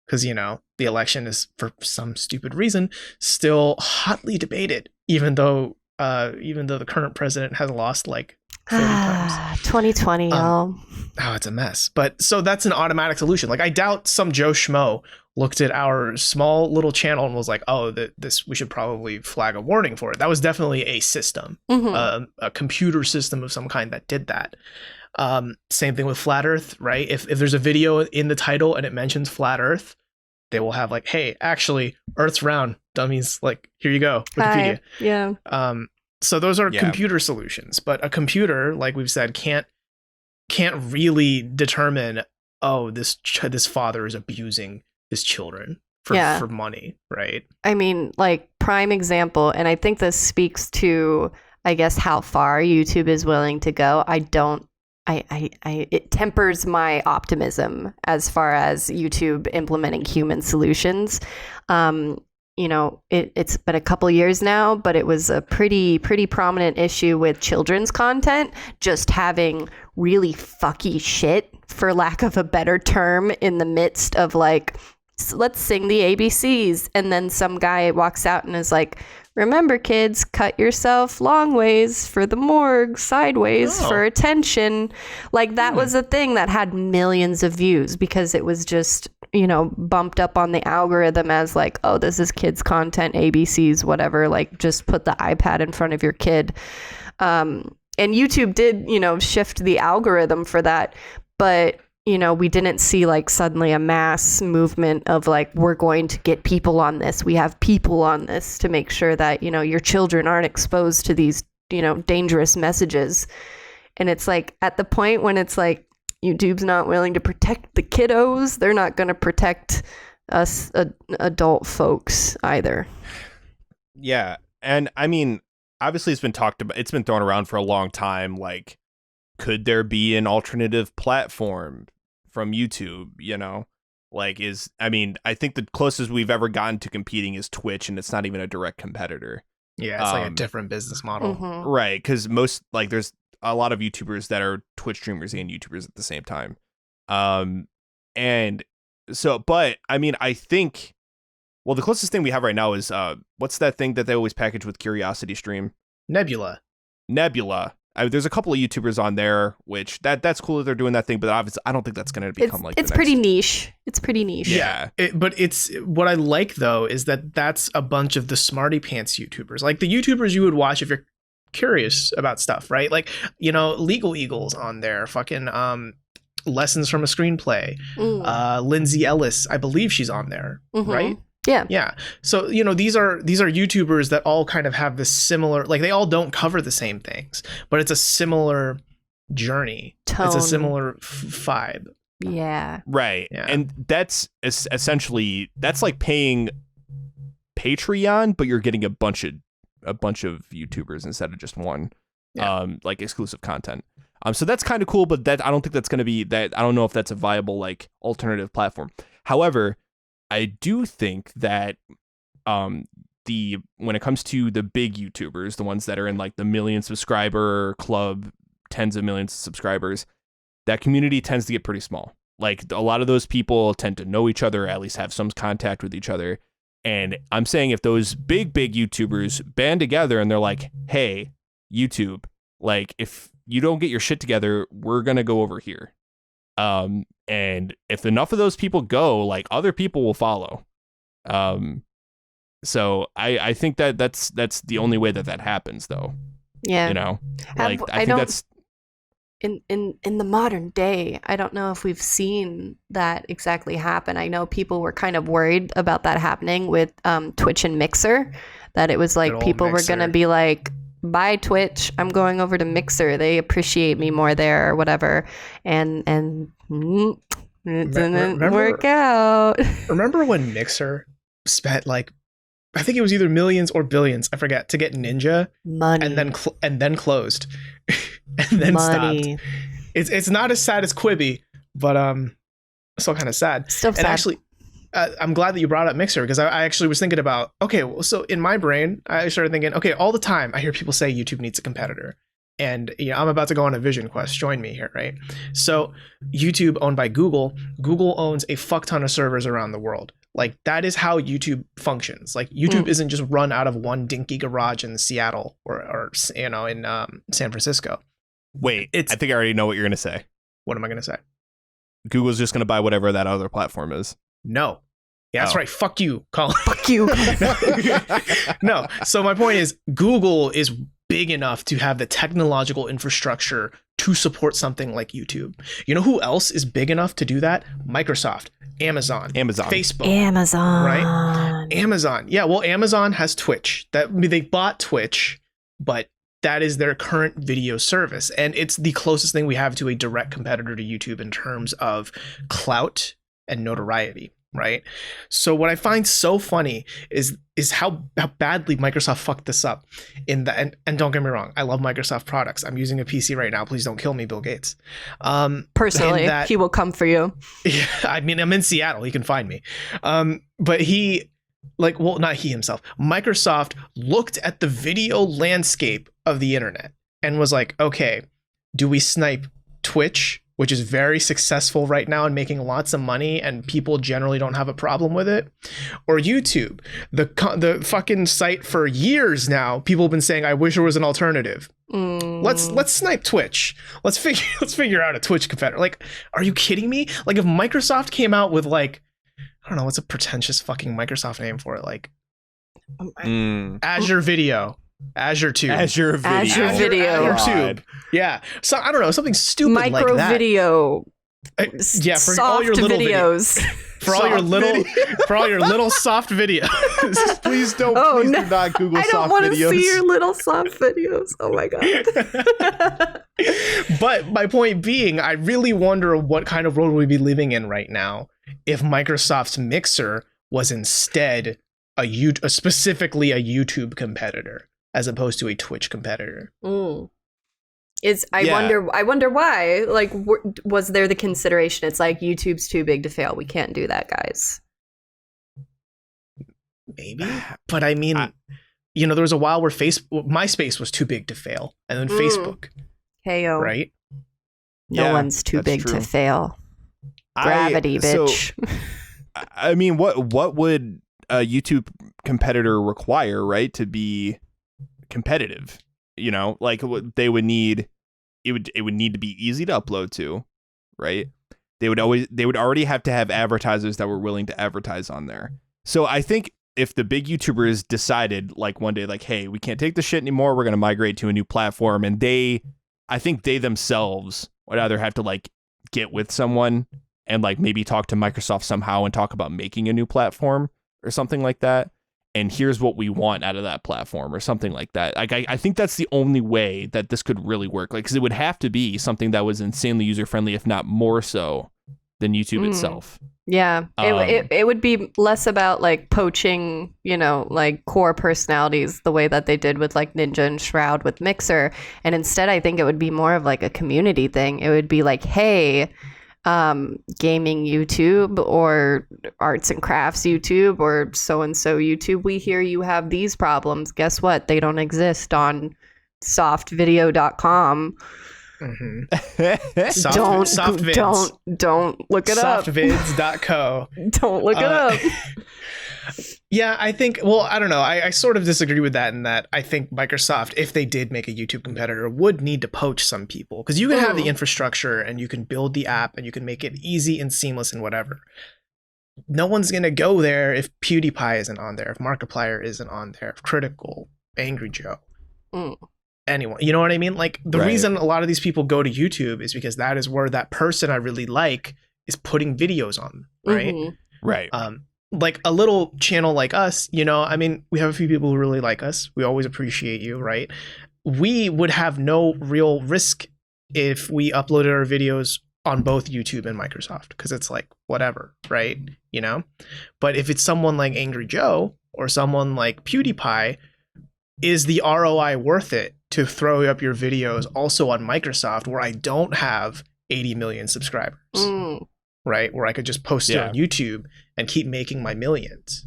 Because, the election is, for some stupid reason, still hotly debated, even though the current president has lost like 30 times. 2020, y'all. Oh, it's a mess. But so that's an automatic solution. Like, I doubt some Joe Schmo looked at our small little channel and was like, oh, this we should probably flag a warning for it. That was definitely a system, a computer system of some kind that did that. Same thing with flat earth, right? If there's a video in the title and it mentions flat earth, they will have like, hey, actually earth's round, dummies, like, here you go, Wikipedia. Hi. Yeah. So those are computer solutions, but a computer, like we've said, can't really determine, oh, this father is abusing his children for money, right? I mean, like, prime example, and I think this speaks to, I guess, how far YouTube is willing to go. It tempers my optimism as far as YouTube implementing human solutions. It's been a couple years now, but it was a pretty prominent issue with children's content, just having really fucky shit, for lack of a better term, in the midst of like, let's sing the ABCs. And then some guy walks out and is like, remember, kids, cut yourself long ways for the morgue, sideways for attention. Like, that was a thing that had millions of views because it was just, bumped up on the algorithm as like, oh, this is kids content, ABCs, whatever. Like, just put the iPad in front of your kid. And YouTube did, shift the algorithm for that. But we didn't see like suddenly a mass movement of like, we're going to get people on this. We have people on this to make sure that, your children aren't exposed to these, dangerous messages. And it's like, at the point when it's like, YouTube's not willing to protect the kiddos, they're not going to protect us adult folks either. Yeah. And I mean, obviously it's been thrown around for a long time. Like, could there be an alternative platform from YouTube? Like, I think the closest we've ever gotten to competing is Twitch, and it's not even a direct competitor. Yeah, it's like a different business model. Mm-hmm. Right. Because there's a lot of YouTubers that are Twitch streamers and YouTubers at the same time. And so, but I think, well, the closest thing we have right now is, what's that thing that they always package with Curiosity Stream? Nebula. There's a couple of YouTubers on there, which that's cool that they're doing that thing, but obviously I don't think that's going to become it's pretty niche. It's pretty niche. Yeah. But it's what I like though is that's a bunch of the smarty pants YouTubers, like the YouTubers you would watch if you're curious about stuff, right? Like, Legal Eagles on there, fucking Lessons from a Screenplay. Lindsay Ellis, I believe she's on there, right? Yeah. So, these are YouTubers that all kind of have this similar, like, they all don't cover the same things, but it's a similar journey. Tone. It's a similar vibe. Yeah. Right. Yeah. And that's essentially, that's like paying Patreon, but you're getting a bunch of YouTubers instead of just one, like exclusive content. So that's kind of cool, but I don't think that's going to be that. I don't know if that's a viable, like, alternative platform. However, I do think that when it comes to the big YouTubers, the ones that are in like the million subscriber club, tens of millions of subscribers, that community tends to get pretty small. Like, a lot of those people tend to know each other, at least have some contact with each other. And I'm saying if those big YouTubers band together and they're like, hey, YouTube, like, if you don't get your shit together, we're going to go over here. And if enough of those people go, like, other people will follow. So I think that's the only way that happens, though. Yeah. I think that's in the modern day, I don't know if we've seen that exactly happen. I know people were kind of worried about that happening with Twitch and Mixer, that it was like people were going to be like, bye Twitch, I'm going over to Mixer. They appreciate me more there or whatever. And it didn't work out. Remember when Mixer spent like, I think it was either millions or billions, I forget, to get Ninja money, and then closed, and then stopped. It's not as sad as Quibi, but still kind of sad. Still sad. And actually, I'm glad that you brought up Mixer, because I actually was thinking about, okay, well, so in my brain, I started thinking, okay, all the time I hear people say YouTube needs a competitor. And I'm about to go on a vision quest. Join me here, right? So YouTube, owned by Google owns a fuck ton of servers around the world. Like, that is how YouTube functions. Like, YouTube isn't just run out of one dinky garage in Seattle or in San Francisco. Wait, I think I already know what you're going to say. What am I going to say? Google's just going to buy whatever that other platform is. No. Yeah, that's right. Fuck you, Colin. Fuck you. No. So my point is, Google is big enough to have the technological infrastructure to support something like YouTube. You know who else is big enough to do that? Microsoft, Amazon, Facebook, right? Amazon. Yeah, well, Amazon has Twitch. They bought Twitch, but that is their current video service, and it's the closest thing we have to a direct competitor to YouTube in terms of clout and notoriety. Right. So what I find so funny is how badly Microsoft fucked this up and don't get me wrong, I love Microsoft products. I'm using a PC right now. Please don't kill me, Bill Gates. Personally, he will come for you. Yeah, I mean, I'm in Seattle. He can find me. But he, like, well, not he himself. Microsoft looked at the video landscape of the internet and was like, okay, do we snipe Twitch, which is very successful right now and making lots of money and people generally don't have a problem with it, or YouTube, the fucking site for years now, people have been saying, I wish there was an alternative. Let's snipe Twitch. Let's figure out a Twitch competitor. Like, are you kidding me? Like, if Microsoft came out with, like, I don't know, what's a pretentious fucking Microsoft name for it? Like Azure Video. Azure Tube. Azure Tube. Yeah. So I don't know, something stupid like that. Micro video. Yeah, for all your little videos. For all your little soft videos. Please do not Google soft videos. I don't want to see your little soft videos. Oh my god. But my point being, I really wonder what kind of world we'd be living in right now if Microsoft's Mixer was instead specifically a YouTube competitor as opposed to a Twitch competitor. I wonder why. Like, was there the consideration? It's like YouTube's too big to fail. We can't do that, guys. Maybe, but I mean, there was a while where MySpace was too big to fail, and then Facebook. Heyo. Right? No one's too big to fail. Gravity, bitch. So, I mean, what would a YouTube competitor require, right, to be competitive? Like they would need it would need to be easy to upload to, right? They would already have to have advertisers that were willing to advertise on there. So I think if the big YouTubers decided like one day, like, hey, we can't take this shit anymore, we're going to migrate to a new platform, and I think they themselves would either have to like get with someone and like maybe talk to Microsoft somehow and talk about making a new platform or something like that. And here's what we want out of that platform or something like that. Like, I think that's the only way that this could really work. Like, because it would have to be something that was insanely user friendly, if not more so than YouTube itself. Yeah, it would be less about like poaching, like core personalities the way that they did with like Ninja and Shroud with Mixer. And instead, I think it would be more of like a community thing. It would be like, hey, gaming YouTube or arts and crafts YouTube or so-and-so YouTube, we hear you have these problems. Guess what? They don't exist on softvideo.com. Don't look it up. Softvids.co. Don't look it up. Yeah, I think, well, I don't know. I sort of disagree with that in that I think Microsoft, if they did make a YouTube competitor, would need to poach some people. Because you can have the infrastructure and you can build the app and you can make it easy and seamless and whatever. No one's going to go there if PewDiePie isn't on there, if Markiplier isn't on there, if Critical, Angry Joe. Anyone, you know what I mean? Like the reason a lot of these people go to YouTube is because that is where that person I really like is putting videos on, right? Right. Like a little channel like us, I mean, we have a few people who really like us. We always appreciate you, right? We would have no real risk if we uploaded our videos on both YouTube and Microsoft because it's like whatever, right? But if it's someone like Angry Joe or someone like PewDiePie, is the ROI worth it to throw up your videos also on Microsoft where I don't have 80 million subscribers, right? Where I could just post it on YouTube and keep making my millions.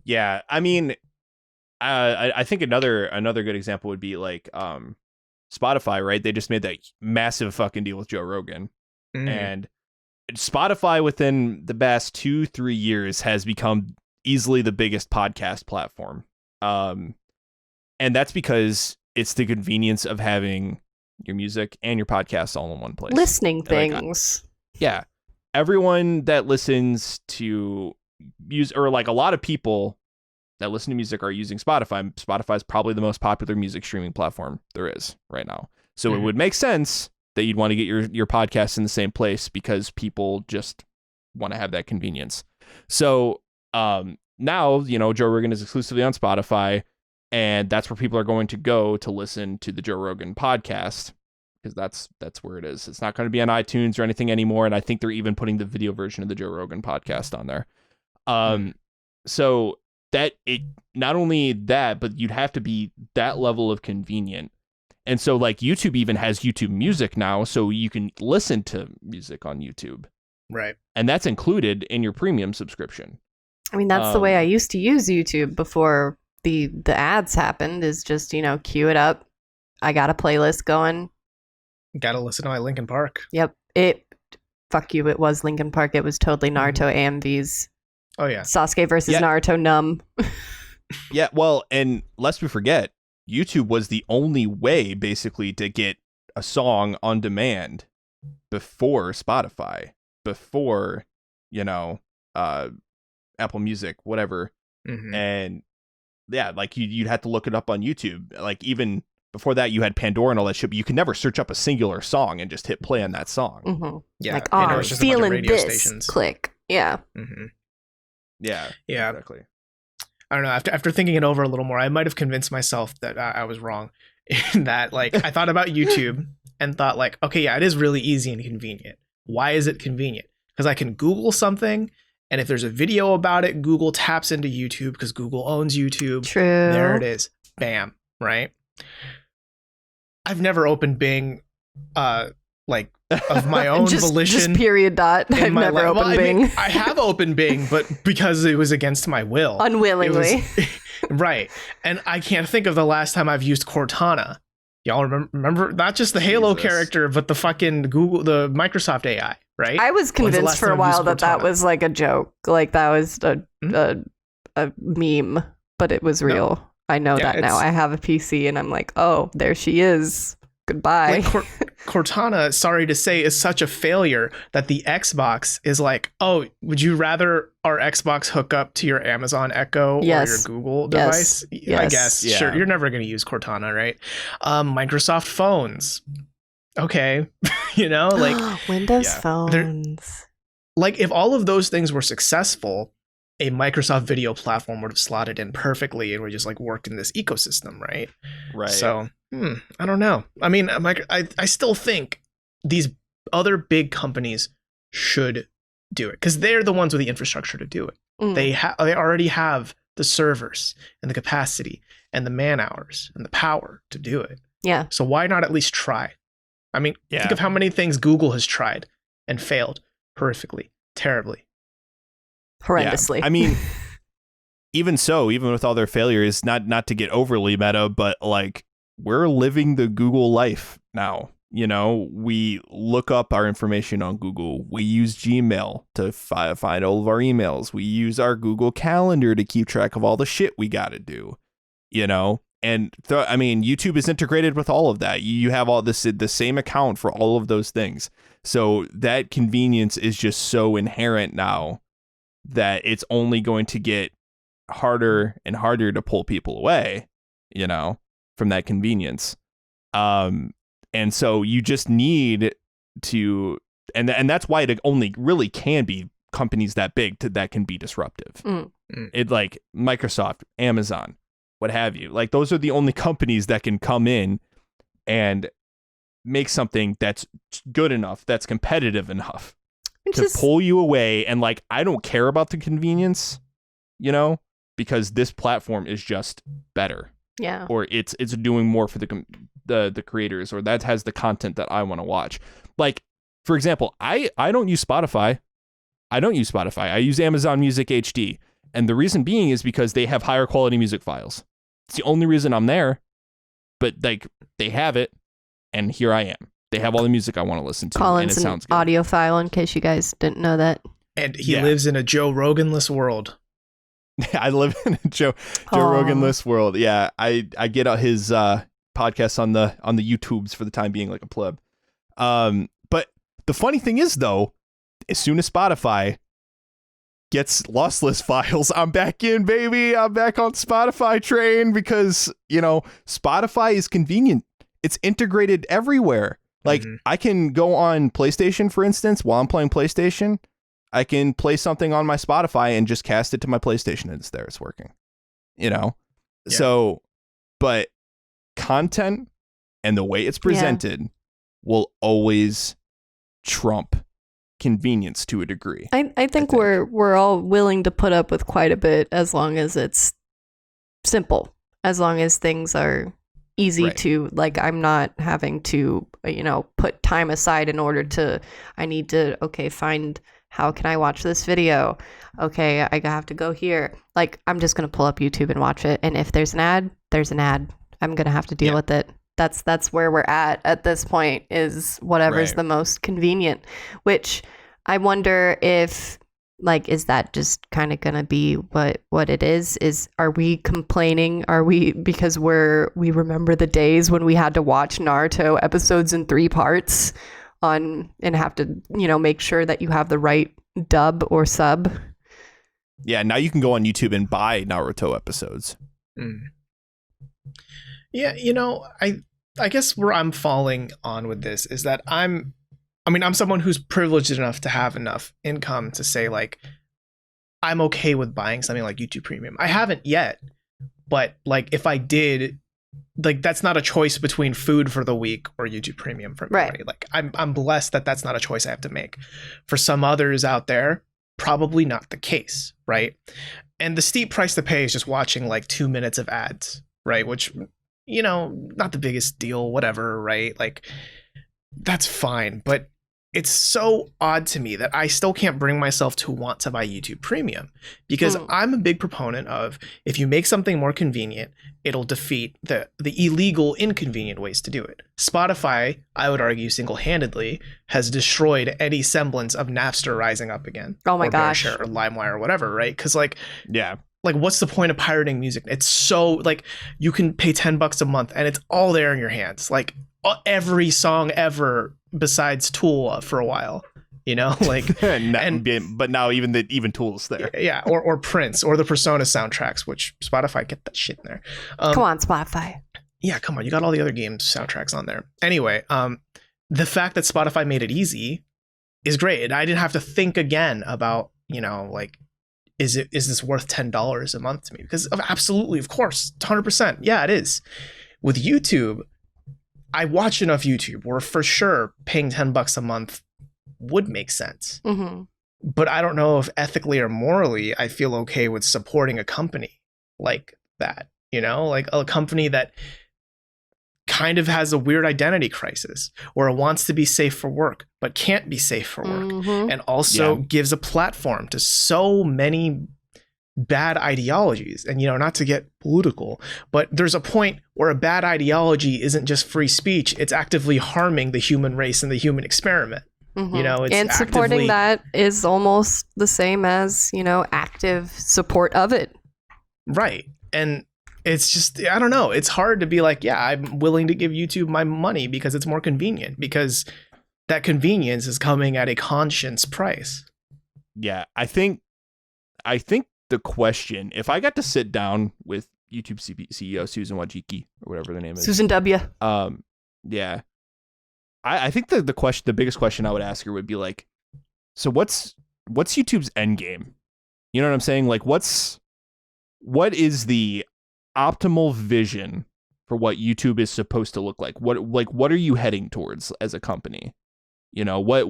Yeah, I mean, I think another good example would be like Spotify, right? They just made that massive fucking deal with Joe Rogan. And Spotify within the past 2-3 years has become easily the biggest podcast platform. And that's because it's the convenience of having your music and your podcast all in one place. Listening things. Yeah. Everyone that listens to music, or like a lot of people that listen to music are using Spotify. Spotify is probably the most popular music streaming platform there is right now. So it would make sense that you'd want to get your podcast in the same place because people just want to have that convenience. So now, Joe Rogan is exclusively on Spotify, and that's where people are going to go to listen to the Joe Rogan podcast because that's where it is. It's not going to be on iTunes or anything anymore, and I think they're even putting the video version of the Joe Rogan podcast on there. So that it not only that, but you'd have to be that level of convenient. And so like YouTube even has YouTube Music now, so you can listen to music on YouTube. Right. And that's included in your premium subscription. I mean, that's the way I used to use YouTube before the ads happened, is just, queue it up. I got a playlist going. Gotta listen to my Linkin Park. Yep. Fuck you, it was Linkin Park. It was totally Naruto AMVs. Oh, yeah. Sasuke versus Naruto Numb. Yeah, well, and lest we forget, YouTube was the only way, basically, to get a song on demand before Spotify, before, Apple Music, whatever. And yeah, like you'd have to look it up on YouTube. Like even before that, you had Pandora and all that shit, but you could never search up a singular song and just hit play on that song. Yeah, like, oh, feeling this, stations. Click. Yeah. Yeah, exactly. I don't know. After thinking it over a little more, I might have convinced myself that I was wrong. in that like I thought about YouTube and thought like, okay, yeah, it is really easy and convenient. Why is it convenient? Because I can Google something, and if there's a video about it, Google taps into YouTube because Google owns YouTube. True. There it is. Bam. Right. I've never opened Bing, like of my own volition. Just period dot. I've never opened Bing. I have opened Bing, but because it was against my will. Unwillingly. Right. And I can't think of the last time I've used Cortana. Y'all remember not just the Halo character, but the fucking the Microsoft AI, right? I was convinced for a while that was like a joke. Like that was a meme, but it was real. No. I know that now. I have a PC and I'm like, oh, there she is. Goodbye. Like Cortana, sorry to say, is such a failure that the Xbox is like, oh, would you rather our Xbox hook up to your Amazon Echo or your Google device? Yes. I guess. Yeah. Sure. You're never going to use Cortana, right? Microsoft phones. Okay. Like Windows phones. Like if all of those things were successful, a Microsoft video platform would have slotted in perfectly and we just like worked in this ecosystem, right? Right. So, I don't know. I mean, I still think these other big companies should do it because they're the ones with the infrastructure to do it. They already have the servers and the capacity and the man hours and the power to do it. Yeah. So why not at least try? I mean, think of how many things Google has tried and failed horrifically, terribly. Horrendously. Yeah. I mean, even with all their failures, not to get overly meta, but like we're living the Google life now. We look up our information on Google. We use Gmail to find all of our emails. We use our Google Calendar to keep track of all the shit we got to do, And I mean, YouTube is integrated with all of that. You have all the same account for all of those things. So that convenience is just so inherent now that it's only going to get harder and harder to pull people away, from that convenience. And so you just need to, and that's why it only really can be companies that big that can be disruptive. It like Microsoft, Amazon, what have you. Like those are the only companies that can come in and make something that's good enough, that's competitive enough to pull you away. And like, I don't care about the convenience, because this platform is just better. Yeah. Or it's doing more for the creators, or that has the content that I want to watch. Like, for example, I don't use Spotify. I use Amazon Music HD. And the reason being is because they have higher quality music files. It's the only reason I'm there. But like, they have it, and here I am. They have all the music I want to listen to, Colin's and it sounds an good. audiophile, in case you guys didn't know that. And he lives in a Joe Rogan-less world. I live in a Joe Rogan-less world. Yeah, I get his podcasts on the YouTubes for the time being, like a pleb. But the funny thing is, though, as soon as Spotify gets lossless files, I'm back in, baby. I'm back on Spotify train because, Spotify is convenient. It's integrated everywhere. Like, I can go on PlayStation, for instance, while I'm playing PlayStation. I can play something on my Spotify and just cast it to my PlayStation, and it's there. It's working. Yeah. So, but content and the way it's presented will always trump convenience to a degree. I think we're all willing to put up with quite a bit as long as it's simple, as long as things are easy to, like, I'm not having to, put time aside in order to, I need to, find, how can I watch this video? Okay, I have to go here. Like, I'm just going to pull up YouTube and watch it. And if there's an ad, there's an ad. I'm going to have to deal with it. That's where we're at this point, is whatever's the most convenient, which I wonder if, like, is that just kind of going to be what it is? Are we complaining? Are we, because we remember the days when we had to watch Naruto episodes in 3 parts and have to, make sure that you have the right dub or sub? Yeah, now you can go on YouTube and buy Naruto episodes. Yeah, I guess where I'm falling on with this is that I'm someone who's privileged enough to have enough income to say, like, I'm okay with buying something like YouTube Premium. I haven't yet, but like, if I did, like that's not a choice between food for the week or YouTube Premium for me. Right. Like I'm blessed that that's not a choice I have to make. For some others out there, probably not the case, right? And the steep price to pay is just watching like 2 minutes of ads, right? Which, you know, not the biggest deal, whatever, right? Like that's fine, but it's so odd to me that I still can't bring myself to want to buy YouTube Premium, because I'm a big proponent of, if you make something more convenient, it'll defeat the illegal, inconvenient ways to do it. Spotify, I would argue single-handedly, has destroyed any semblance of Napster rising up again. Oh my gosh. BearShare or LimeWire or whatever, right? Because like what's the point of pirating music? It's so like you can pay $10 a month and it's all there in your hands. Like every song ever besides Tool for a while, you know, like but now even Tool's there. Yeah, or Prince or the Persona soundtracks, which Spotify, get that shit in there. Come on, Spotify. Yeah, come on, you got all the other games soundtracks on there. Anyway, the fact that Spotify made it easy is great, and I didn't have to think again about, you know, like, is this worth $10 a month to me? Because absolutely, of course, 100%, yeah, it is. With YouTube, I watch enough YouTube where for sure paying $10 a month would make sense. Mm-hmm. But I don't know if ethically or morally I feel okay with supporting a company like that, you know, like a company that kind of has a weird identity crisis, or wants to be safe for work but can't be safe for work, and also gives a platform to so many bad ideologies. And, you know, not to get political, but there's a point where a bad ideology isn't just free speech, it's actively harming the human race and the human experiment. You know, it's and supporting that is almost the same as, you know, active support of it. Right. And it's just, I don't know, it's hard to be like, yeah, I'm willing to give YouTube my money because it's more convenient, because that convenience is coming at a conscience price. Yeah, I think the question, if I got to sit down with YouTube CEO Susan Wojcicki, or whatever the name is, Susan W. Yeah, I think the biggest question I would ask her would be like, so what's YouTube's end game? You know what I'm saying? Like, what is the optimal vision for what YouTube is supposed to look like? What are you heading towards as a company? You know, what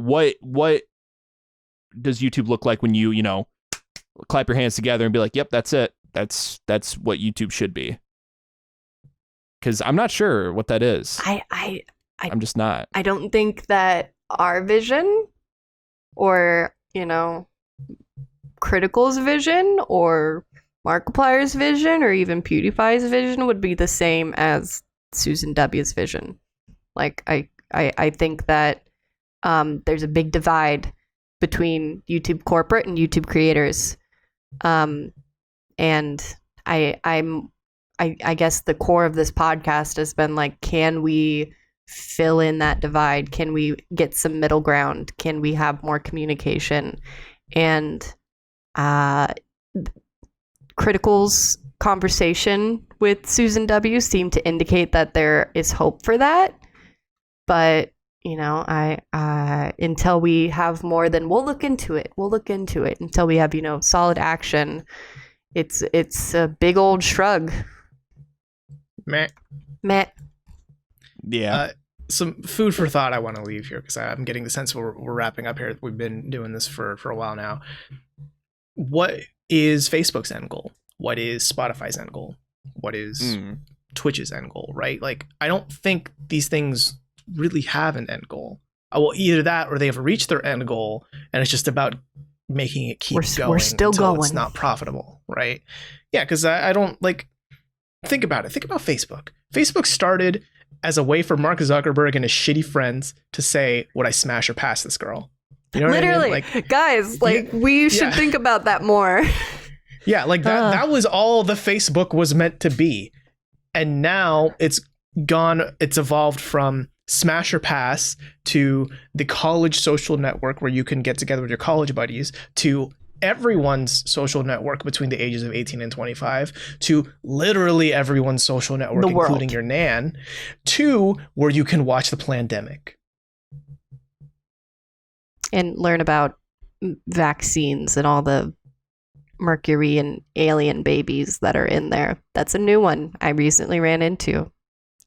does YouTube look like when you know, clap your hands together and be like, yep, that's it. That's what YouTube should be. Because I'm not sure what that is. I'm just not. I don't think that our vision, or, you know, Critical's vision, or Markiplier's vision, or even PewDiePie's vision would be the same as Susan W's vision. Like, I think that there's a big divide between YouTube corporate and YouTube creators. And I guess the core of this podcast has been like, can we fill in that divide? Can we get some middle ground? Can we have more communication? And Critical's conversation with Susan W. seemed to indicate that there is hope for that. But, you know, I until we have more, then we'll look into it. Until we have, you know, solid action, it's a big old shrug. Meh. Yeah. Some food for thought I want to leave here, because I'm getting the sense we're wrapping up here. We've been doing this for a while now. What is Facebook's end goal? What is Spotify's end goal? What is Twitch's end goal, right? Like, I don't think these things really have an end goal. Well, either that or they have reached their end goal and it's just about making it keep going. We're still going. It's not profitable, right? Yeah, because I don't, like, think about it. Think about Facebook. Facebook started as a way for Mark Zuckerberg and his shitty friends to say, would I smash or pass this girl? You know Literally, what I mean? Like, guys, like, we should think about that more. Yeah, like that was all the Facebook was meant to be. And now it's evolved from smash or pass to the college social network where you can get together with your college buddies, to everyone's social network between the ages of 18 and 25, to literally everyone's social network, including your nan, to where you can watch the pandemic. And learn about vaccines and all the Mercury and alien babies that are in there. That's a new one I recently ran into.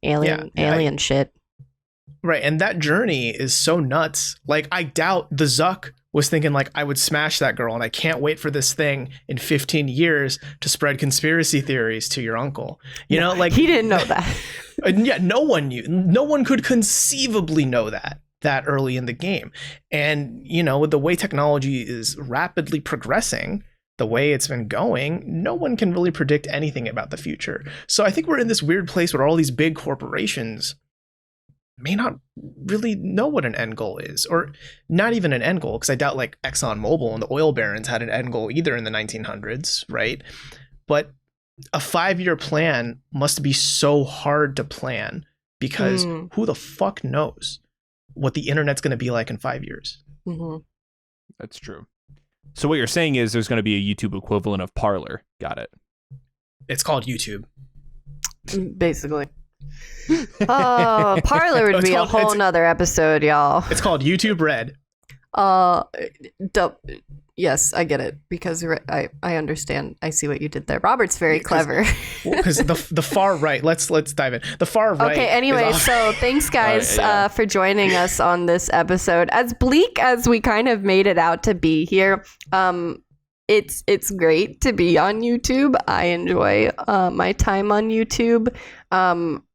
Alien shit. Right, and that journey is so nuts. Like, I doubt the Zuck was thinking, like, I would smash that girl, and I can't wait for this thing in 15 years to spread conspiracy theories to your uncle. You know, like... He didn't know that. Yeah, no one knew. No one could conceivably know that early in the game. And, you know, with the way technology is rapidly progressing, the way it's been going, no one can really predict anything about the future. So I think we're in this weird place where all these big corporations may not really know what an end goal is, or not even an end goal, because I doubt like ExxonMobil and the oil barons had an end goal either in the 1900s, right? But a 5-year plan must be so hard to plan, because who the fuck knows what the internet's going to be like in 5 years? Mm-hmm. That's true. So what you're saying is there's going to be a YouTube equivalent of Parler. Got it. It's called YouTube. Basically. Oh, Parler would be a whole nother episode, y'all. It's called YouTube Red. Yes, I get it, because I understand. I see what you did there. Robert's very clever. Because the far right. Let's dive in. The far right. Okay. Anyway, so thanks guys for joining us on this episode. As bleak as we kind of made it out to be here, it's great to be on YouTube. I enjoy my time on YouTube.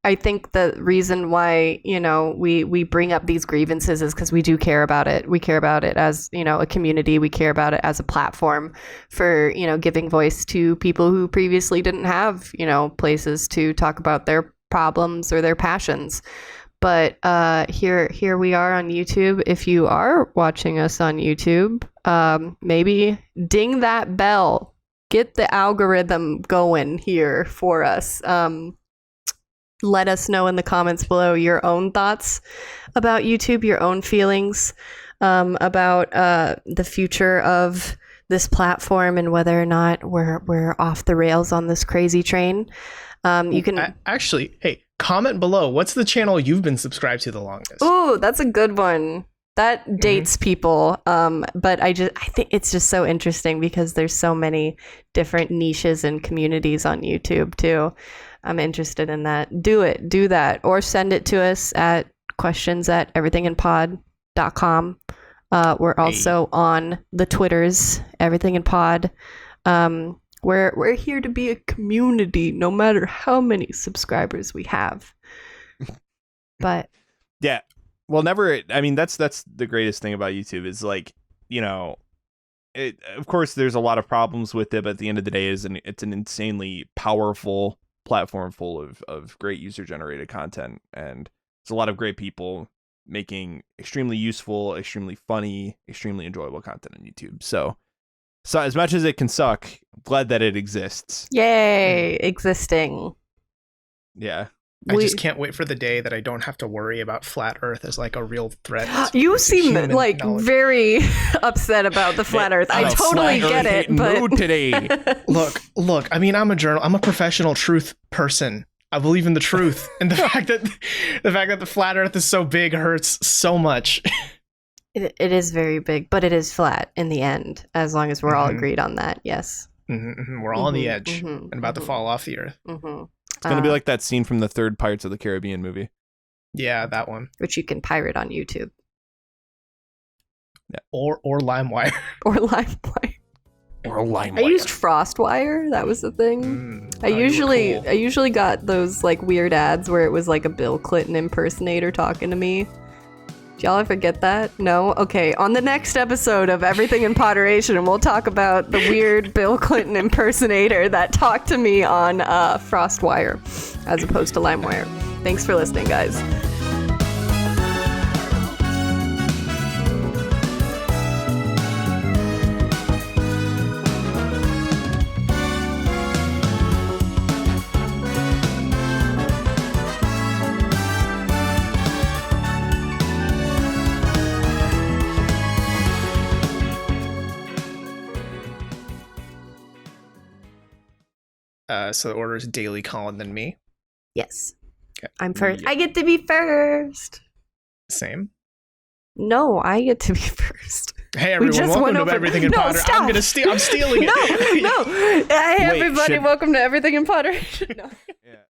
I think the reason why, you know, we bring up these grievances is because we do care about it. We care about it as, you know, a community. We care about it as a platform for, you know, giving voice to people who previously didn't have, you know, places to talk about their problems or their passions. But here we are on YouTube. If you are watching us on YouTube, maybe ding that bell. Get the algorithm going here for us. Let us know in the comments below your own thoughts about YouTube, your own feelings about the future of this platform and whether or not we're off the rails on this crazy train. You can actually, hey, comment below. What's the channel you've been subscribed to the longest? Oh, that's a good one. That dates people. But I think it's just so interesting because there's so many different niches and communities on YouTube too. I'm interested in that. Do that, or send it to us at questions@everythinginpod.com. We're also on the Twitters, Everything in Pod. We're here to be a community, no matter how many subscribers we have. But yeah, well, never. I mean, that's the greatest thing about YouTube is, like, you know, of course there's a lot of problems with it, but at the end of the day, it's an insanely powerful platform full of great user generated content, and there's a lot of great people making extremely useful, extremely funny, extremely enjoyable content on YouTube. So as much as it can suck, I'm glad that it exists. Yay, existing. Yeah. I just can't wait for the day that I don't have to worry about flat Earth as like a real threat. You seem like very upset about the flat Earth. I totally get it, but today. Look. I mean, I'm a professional truth person. I believe in the truth, and the fact that the flat Earth is so big hurts so much. It is very big, but it is flat in the end, as long as we're all agreed on that. Yes. We're all on the edge and about to fall off the Earth. It's going to be like that scene from the third Pirates of the Caribbean movie. Yeah, that one. Which you can pirate on YouTube. Yeah. Or LimeWire. Or LimeWire. Or LimeWire. I used FrostWire. That was the thing. I usually got those like weird ads where it was like a Bill Clinton impersonator talking to me. Do y'all ever get that? No? Okay, on the next episode of Everything in Poderation, we'll talk about the weird Bill Clinton impersonator that talked to me on FrostWire as opposed to LimeWire. Thanks for listening, guys. So the order is Daily, Colin, then me. Yes. Okay. I'm first. Yeah. I get to be first. Same. No, I get to be first. Hey everyone, just welcome went to over- Everything in No, Potter. stop. I'm stealing it. No. Hey, Wait, everybody, should- welcome to Everything in Poderation. No.